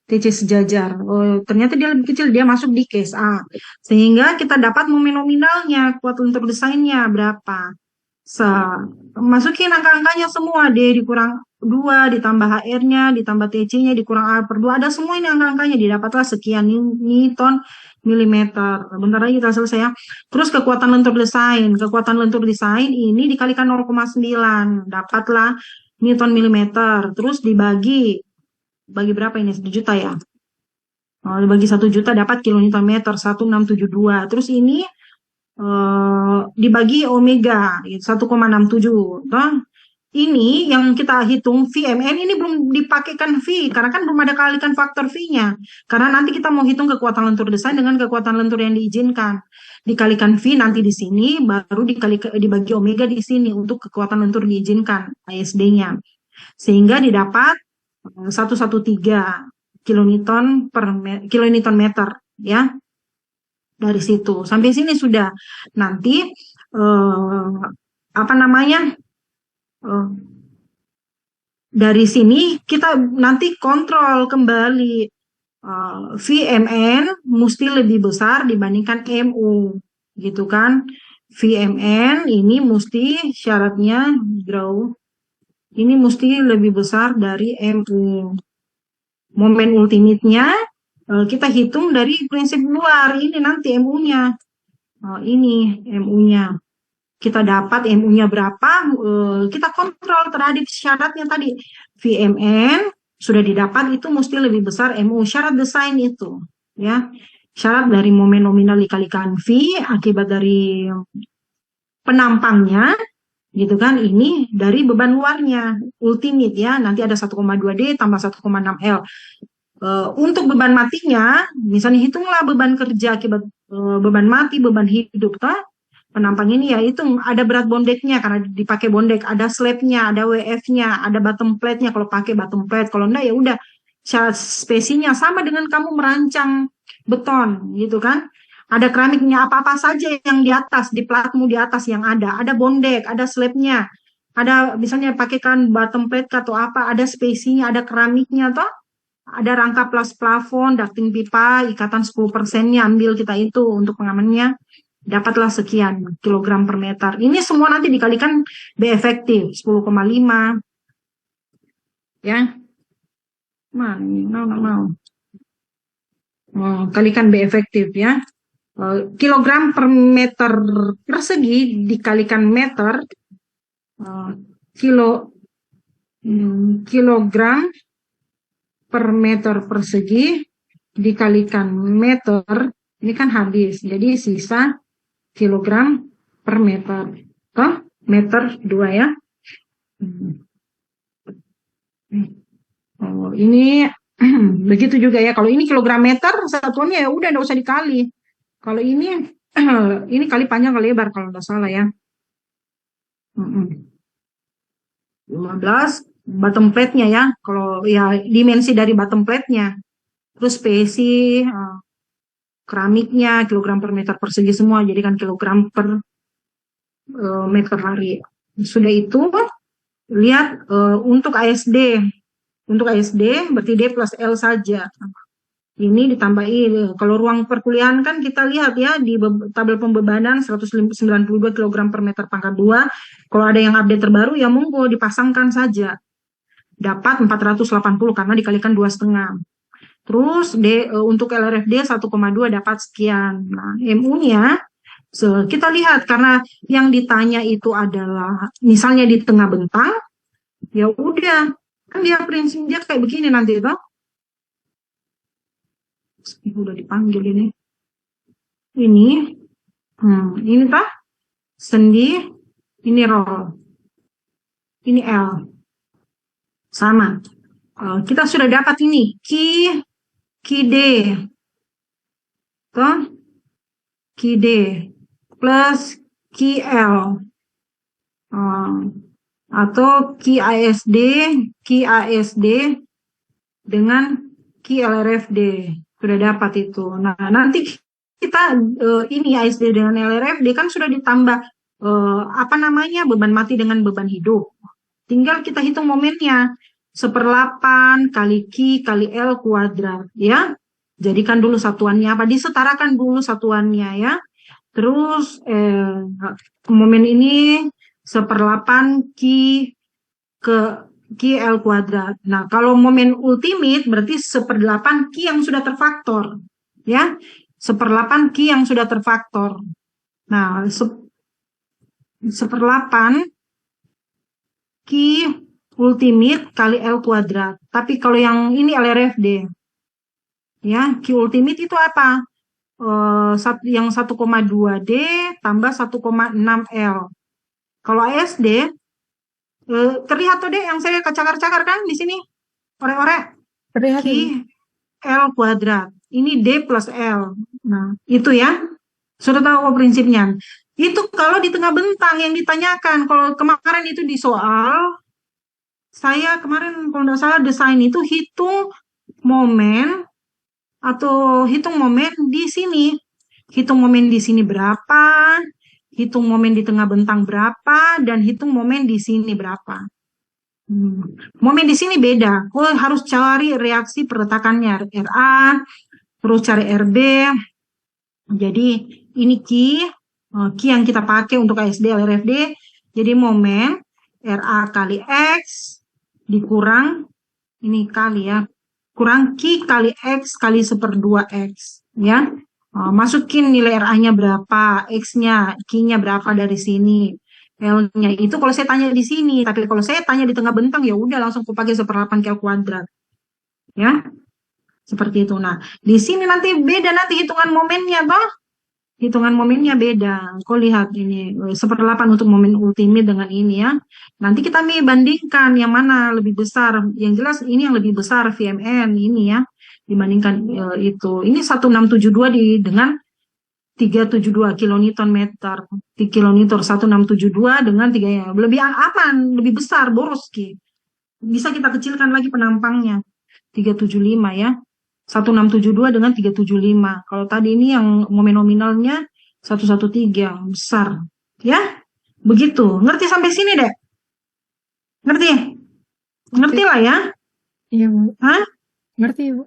TC sejajar. Ternyata dia lebih kecil, dia masuk di case A. Sehingga kita dapat momen nominalnya, kuat lentur desainnya berapa. Masukin angka-angkanya semua, D dikurang 2 ditambah HR-nya ditambah TC-nya dikurang A per 2, ada semua ini angka-angkanya, didapatlah sekian Newton milimeter. Bentar lagi kita selesai ya. Terus kekuatan lentur desain ini dikalikan 0,9, dapatlah Newton milimeter. Terus bagi berapa ini, 1 juta ya. Dibagi 1 juta dapat kilonewton meter 1672. Terus ini dibagi omega 1,67. Ini yang kita hitung VMN ini belum dipakaikan V karena kan belum ada kalikan faktor V-nya. Karena nanti kita mau hitung kekuatan lentur desain dengan kekuatan lentur yang diizinkan. Dikalikan V nanti di sini, baru dibagi omega di sini untuk kekuatan lentur diizinkan ASD-nya. Sehingga didapat 113 kilonewton meter ya. Dari situ sampai sini sudah. Nanti dari sini kita nanti kontrol kembali, VMN mesti lebih besar dibandingkan MU gitu kan. VMN ini mesti syaratnya ini mesti lebih besar dari MU. Momen ultimate-nya kita hitung dari prinsip luar, ini nanti MU-nya. Ini MU-nya. Kita dapat MU-nya berapa, kita kontrol terhadap syaratnya tadi. VMN sudah didapat, itu mesti lebih besar MU. Syarat desain itu. Ya. Syarat dari momen nominal dikalikan V, akibat dari penampangnya, gitu kan, ini dari beban luarnya, ultimate ya, nanti ada 1,2D tambah 1,6 L. Untuk beban matinya, misalnya hitunglah beban kerja akibat beban mati, beban hidup, toh penampang ini ya hitung ada berat bondeknya karena dipakai bondek, ada slabnya, ada WF-nya, ada bottom plate-nya kalau pakai bottom plate, kalau enggak ya udah syarat spesinya sama dengan kamu merancang beton gitu kan. Ada keramiknya, apa-apa saja yang di atas, di platmu di atas yang ada bondek, ada slabnya, ada misalnya pakaikan bottom plate atau apa, ada spesinya, ada keramiknya toh. Ada rangka plus plafon, ducting pipa, ikatan 10%-nya ambil kita itu untuk pengamannya. Dapatlah sekian kilogram per meter. Ini semua nanti dikalikan B efektif 10,5. Ya. Mau. Kalikan B efektif ya. Kilogram per meter persegi dikalikan meter. Kilogram per meter persegi dikalikan meter, ini kan habis, jadi sisa kilogram per meter. Meter 2 ya. Ini begitu juga ya. Kalau ini kilogram meter satuannya ya udah nggak usah dikali. Kalau ini ini kali panjang kali lebar kalau nggak salah ya. 15 bottom plate-nya ya, kalau ya dimensi dari bottom plate-nya, terus spesi, keramiknya, kilogram per meter persegi semua, jadi kan kilogram per meter hari. Sudah itu, lihat untuk ASD berarti D plus L saja. Ini ditambahin, kalau ruang perkuliahan kan kita lihat ya di tabel pembebanan 192 kg per meter pangkat 2. Kalau ada yang update terbaru ya monggo dipasangkan saja. Dapat 480 karena dikalikan 2,5. Terus untuk LRFD 1,2 dapat sekian. Nah, MU-nya kita lihat karena yang ditanya itu adalah misalnya di tengah bentang, ya udah kan dia prinsip dia kayak begini nanti toh. Udah dipanggil ini. Ini tah sendi, ini roll, ini L. Sama. Kita sudah dapat ini Ki D. Toh? Ki D plus Ki L. Atau Ki ASD dengan Ki LRFD. Sudah dapat itu. Nah, nanti kita ini ASD dengan LRFD kan sudah ditambah beban mati dengan beban hidup. Tinggal kita hitung momennya. 1/8 kali Ki kali L kuadrat ya. Jadikan dulu satuannya apa? Disetarakan dulu satuannya ya. Terus momen ini 1/8 ke L kuadrat. Nah, kalau momen ultimate berarti 1/8 Q yang sudah terfaktor. Ya, 1/8 Q yang sudah terfaktor. Nah, 1/8 Q ultimate kali L kuadrat. Tapi kalau yang ini LRFD, ya, Q ultimate itu apa? Yang 1,2 D tambah 1,6 L. Kalau ASD, terlihat tuh deh yang saya cakar-cakar kan di sini, orek-orek, Q Terlihat Ibu. L kuadrat. Ini D plus L. Nah, itu ya. Sudah tahu prinsipnya. Itu kalau di tengah bentang yang ditanyakan. Kalau kemarin itu di soal, saya kemarin kalau nggak salah desain itu hitung momen atau hitung momen di sini. Hitung momen di sini berapa, hitung momen di tengah bentang berapa, dan hitung momen di sini berapa. Momen di sini beda. Oh, harus cari reaksi perletakannya RA, terus cari RB. Jadi ini Q yang kita pakai untuk ASD LRFD. Jadi momen RA kali X dikurang ini kali ya, kurang Q kali X kali 1/2 X ya. Masukin nilai RA-nya berapa, X-nya, Q-nya berapa dari sini. L-nya itu kalau saya tanya di sini, tapi kalau saya tanya di tengah bentang ya udah langsung aku pakai 1/8 L kuadrat. Ya, seperti itu. Nah, di sini nanti beda nanti hitungan momennya toh. Hitungan momennya beda. Kau lihat ini 1/8 untuk momen ultimate dengan ini ya. Nanti kita bandingkan yang mana lebih besar. Yang jelas ini yang lebih besar VMN ini ya dibandingkan itu. Ini 1672 dengan 372 kilonewton meter. 3 kilonewton 1672 dengan 3 ya. Lebih aman, lebih besar boros Ki. Bisa kita kecilkan lagi penampangnya. 375 ya. 1672 dengan 375. Kalau tadi ini yang momen nominalnya 113 besar. Ya, begitu. Ngerti sampai sini deh? Ngerti? Ngerti lah ya? Iya Bu. Hah? Ngerti Ibu.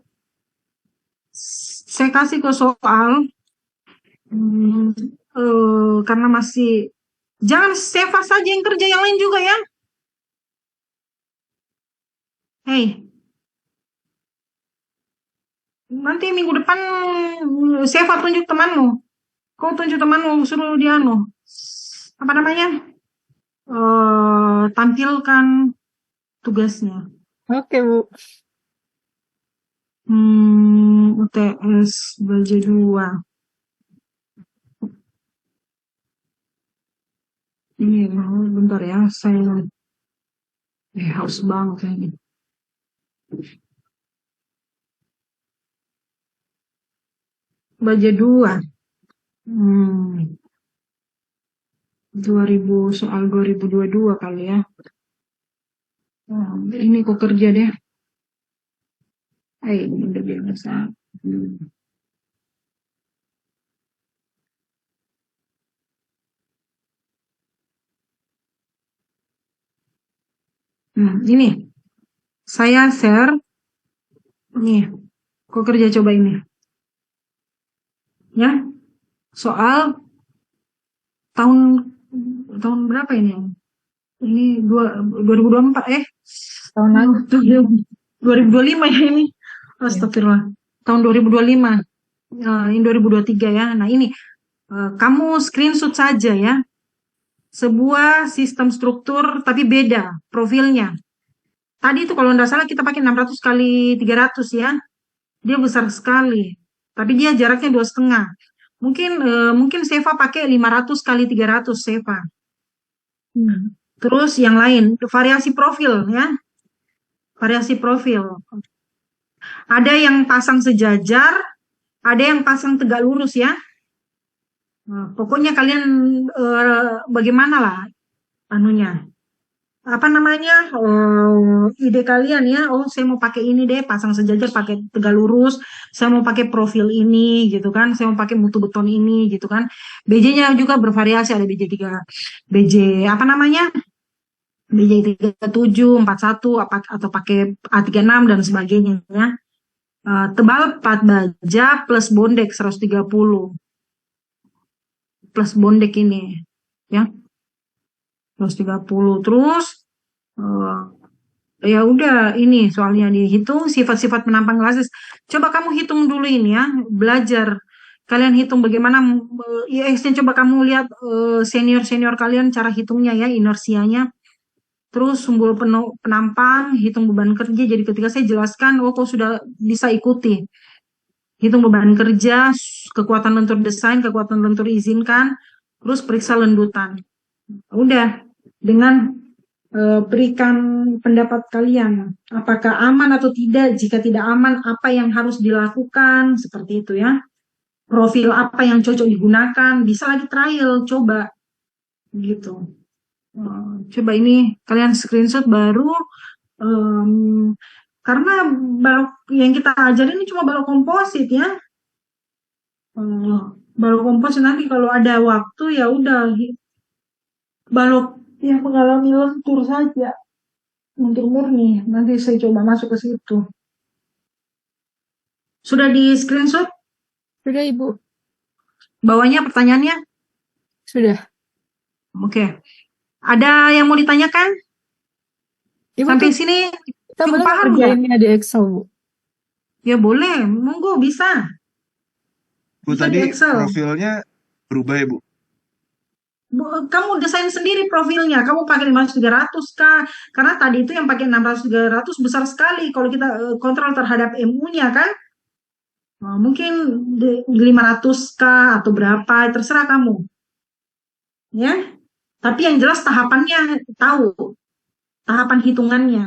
Saya kasih ke soal. Karena masih jangan Seva saja yang kerja, yang lain juga ya. Hei, nanti minggu depan Seva tunjuk temanmu. Kau tunjuk temanmu, suruh dia apa namanya? Tampilkan tugasnya. Oke Bu. UTS baja 2. Ini bentar ya, saya haus banget ini. Baja 2. 2000 soal 2022 kali ya. Ini kok kerja deh. Ini udah biasa. Ini saya share. Nih, kok kerja coba ini. Ya, soal tahun berapa ini? Ini 2024 Tahun lalu. 2025 ya ini. Astagfirullah. Tahun 2025. Ini 2023 ya. Nah, ini kamu screenshot saja ya. Sebuah sistem struktur tapi beda profilnya. Tadi itu kalau tidak salah kita pakai 600 kali 300 ya. Dia besar sekali. Tapi dia jaraknya 2,5. Mungkin Seva pakai 500 kali 300 Seva. Terus yang lain, variasi profil ya. Variasi profil. Ada yang pasang sejajar, ada yang pasang tegak lurus ya. Nah, pokoknya kalian bagaimana lah anunya. Apa namanya? Ide kalian ya. Saya mau pakai ini deh, pasang sejajar pakai tegak lurus. Saya mau pakai profil ini gitu kan. Saya mau pakai mutu beton ini gitu kan. BJ-nya juga bervariasi, ada BJ 3, BJ apa namanya? BJ 37, 41 atau pakai A36 dan sebagainya ya. Tebal 4 baja plus bondek 130. Plus bondek ini ya. 130. Terus eh, ya udah, ini soalnya dihitung sifat-sifat penampang klasis. Coba kamu hitung dulu ini ya, belajar. Kalian hitung bagaimana IX-nya, coba kamu lihat senior-senior kalian cara hitungnya ya, inersianya. Terus sumbu penampang, hitung beban kerja. Jadi ketika saya jelaskan, oh kok sudah bisa ikuti. Hitung beban kerja, kekuatan lentur desain, kekuatan lentur izinkan, terus periksa lendutan. Udah, dengan berikan pendapat kalian. Apakah aman atau tidak? Jika tidak aman, apa yang harus dilakukan? Seperti itu ya. Profil apa yang cocok digunakan? Bisa lagi trial, coba. Gitu. Coba ini kalian screenshot baru. Karena balok yang kita ajarin ini cuma balok komposit ya. Balok komposit nanti kalau ada waktu ya udah balok yang mengalami lentur saja. Lentur murni. Nanti saya coba masuk ke situ. Sudah di screenshot? Sudah, Ibu. Bawahnya pertanyaannya? Sudah. Oke. Ada yang mau ditanyakan? Ibu Sampai tuh sini kita cukup boleh paham nggak? kerjainnya di Excel, Bu? Ya boleh, monggo bisa. Bu, Bisa di tadi Excel. profilnya berubah ya, Bu? Kamu desain sendiri profilnya. Kamu pakai 500-300 kah? Karena tadi itu yang pakai 600-300 besar sekali. Kalau kita kontrol terhadap MU-nya kan, mungkin 500 kah atau berapa, terserah kamu. Ya. Tapi yang jelas tahapannya tahu, tahapan hitungannya.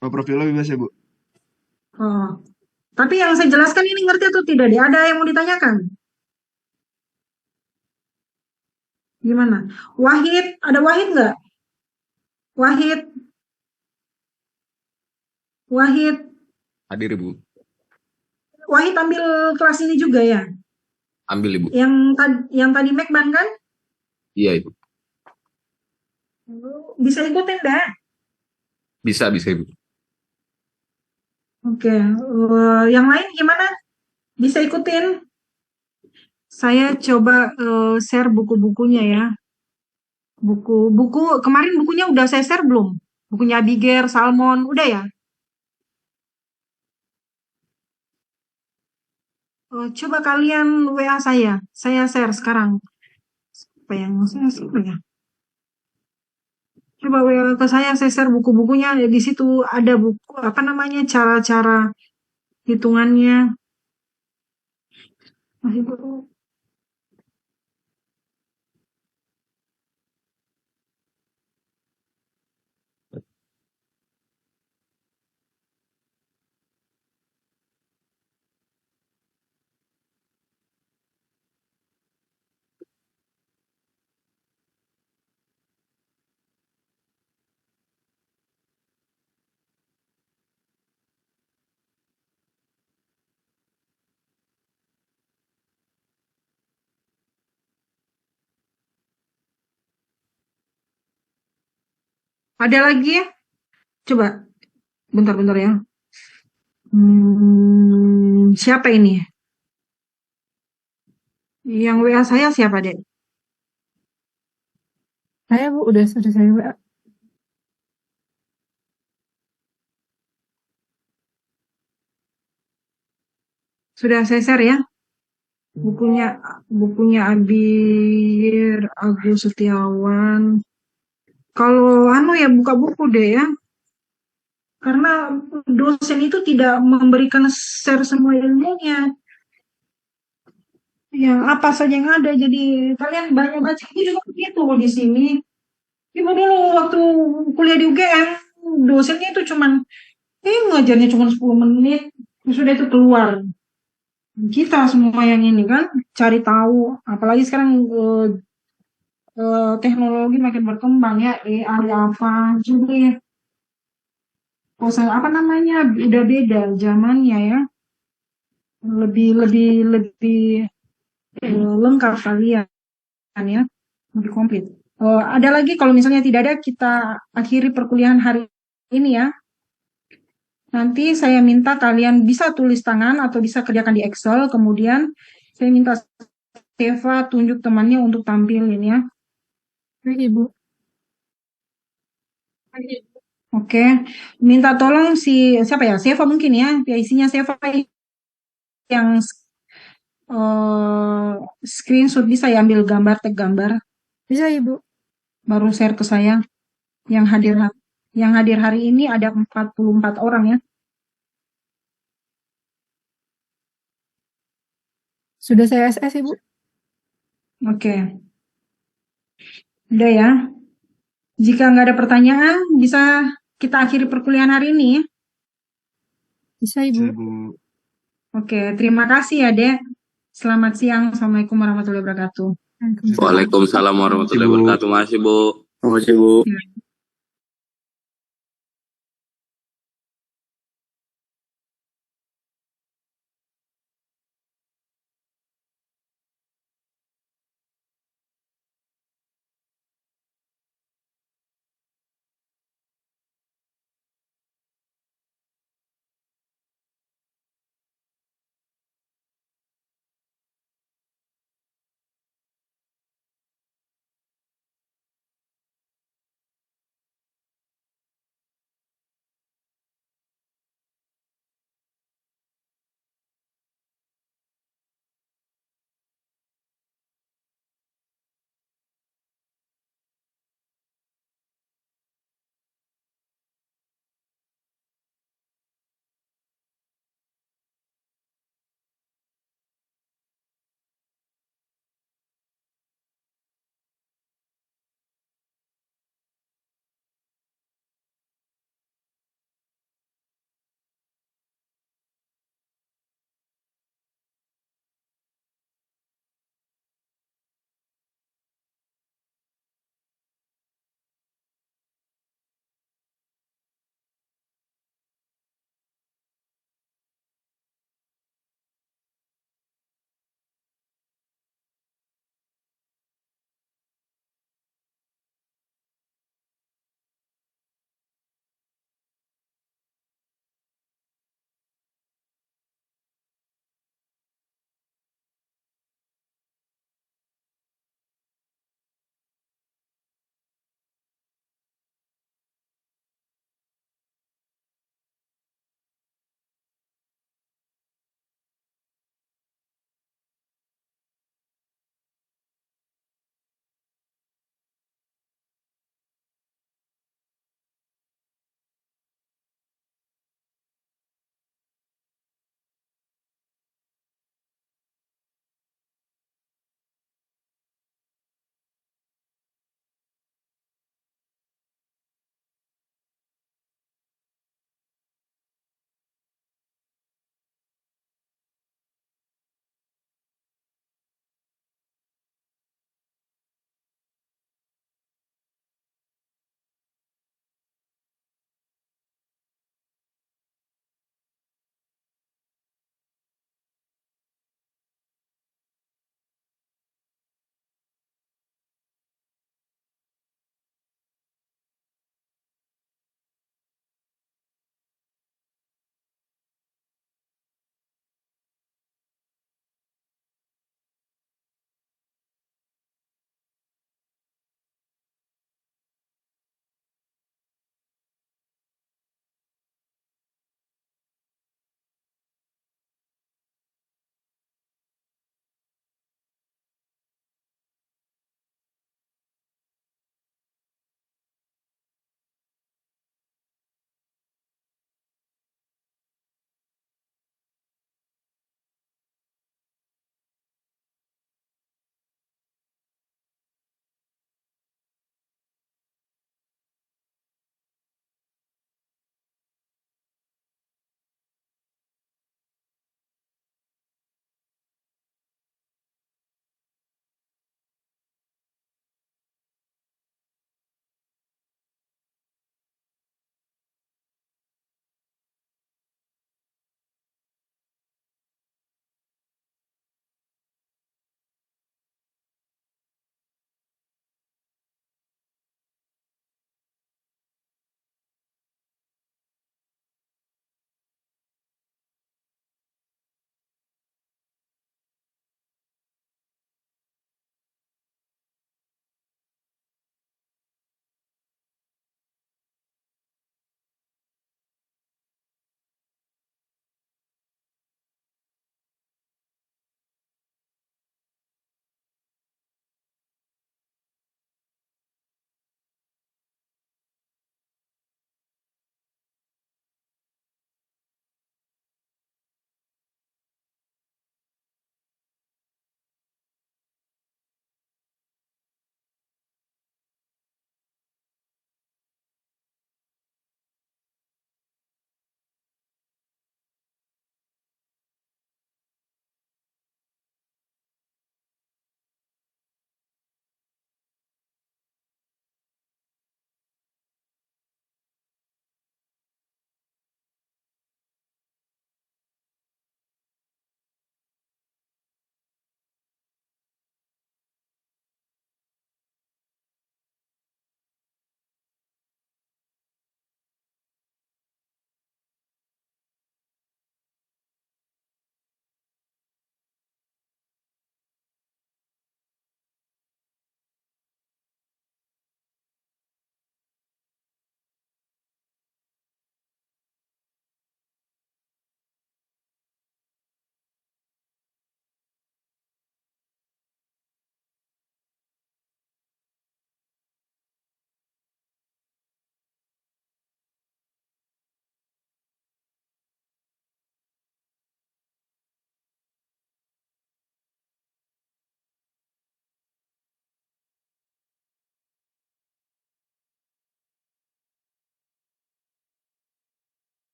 Oh, profilnya bebas ya, Bu? Oh. Tapi yang saya jelaskan ini ngerti atau tidak? Ada yang mau ditanyakan? Gimana? Wahid, ada Wahid nggak? Wahid, Wahid, Hadir Ibu. Wahid ambil kelas ini juga ya? Ambil Ibu. Yang tadi Mekban kan? Iya Ibu. Bisa ikutin enggak? Bisa Ibu. Oke. Yang lain gimana? Bisa ikutin? Saya coba share buku-bukunya ya. Buku kemarin bukunya udah saya share belum? Bukunya Abigail, Salmon, udah ya? Coba kalian WA saya share sekarang. Apa yang saya share ya? Coba WA ke saya share buku-bukunya. Di situ ada buku apa namanya, cara-cara hitungannya. Masih belum. Ada lagi ya? Coba, bentar-bentar ya. Siapa ini? Yang WA saya siapa, Dek? Saya, Bu, sudah saya WA. Sudah saya share ya? Bukunya Abir Agus Setiawan. Kalau ya buka buku deh ya. Karena dosen itu tidak memberikan share semua ilmunya. Ya, apa saja yang ada. Jadi kalian banyak baca itu juga begitu di sini. Ibu dulu waktu kuliah di UGM, dosennya itu cuman ngajarnya cuma 10 menit, sudah itu keluar. Kita semua yang ini kan cari tahu, apalagi sekarang teknologi makin berkembang ya, AI apa juga ya. Apa namanya, udah beda zamannya ya. Lebih lengkap kalian ya, lebih komplit. Ada lagi, kalau misalnya tidak ada, kita akhiri perkuliahan hari ini ya. Nanti saya minta kalian bisa tulis tangan atau bisa kerjakan di Excel. Kemudian saya minta Steva tunjuk temannya untuk tampilin ya. Oke, Ibu. Oke, minta tolong siapa ya? Seva mungkin ya, PIC-nya Seva yang eh, screenshot bisa ya ambil gambar, tag gambar, Bisa Ibu. baru share ke saya. Yang hadir hari ini ada 44 orang ya. Sudah saya SS Ibu. Oke, udah ya. Jika nggak ada pertanyaan, bisa kita akhiri perkuliahan hari ini ya. Bisa Ibu. Bisa, Bu. Oke, terima kasih ya, Dek. Selamat siang. Assalamualaikum warahmatullahi wabarakatuh. Waalaikumsalam. Waalaikumsalam warahmatullahi wabarakatuh. Masih Bu. Terima kasih, Bu. Ya.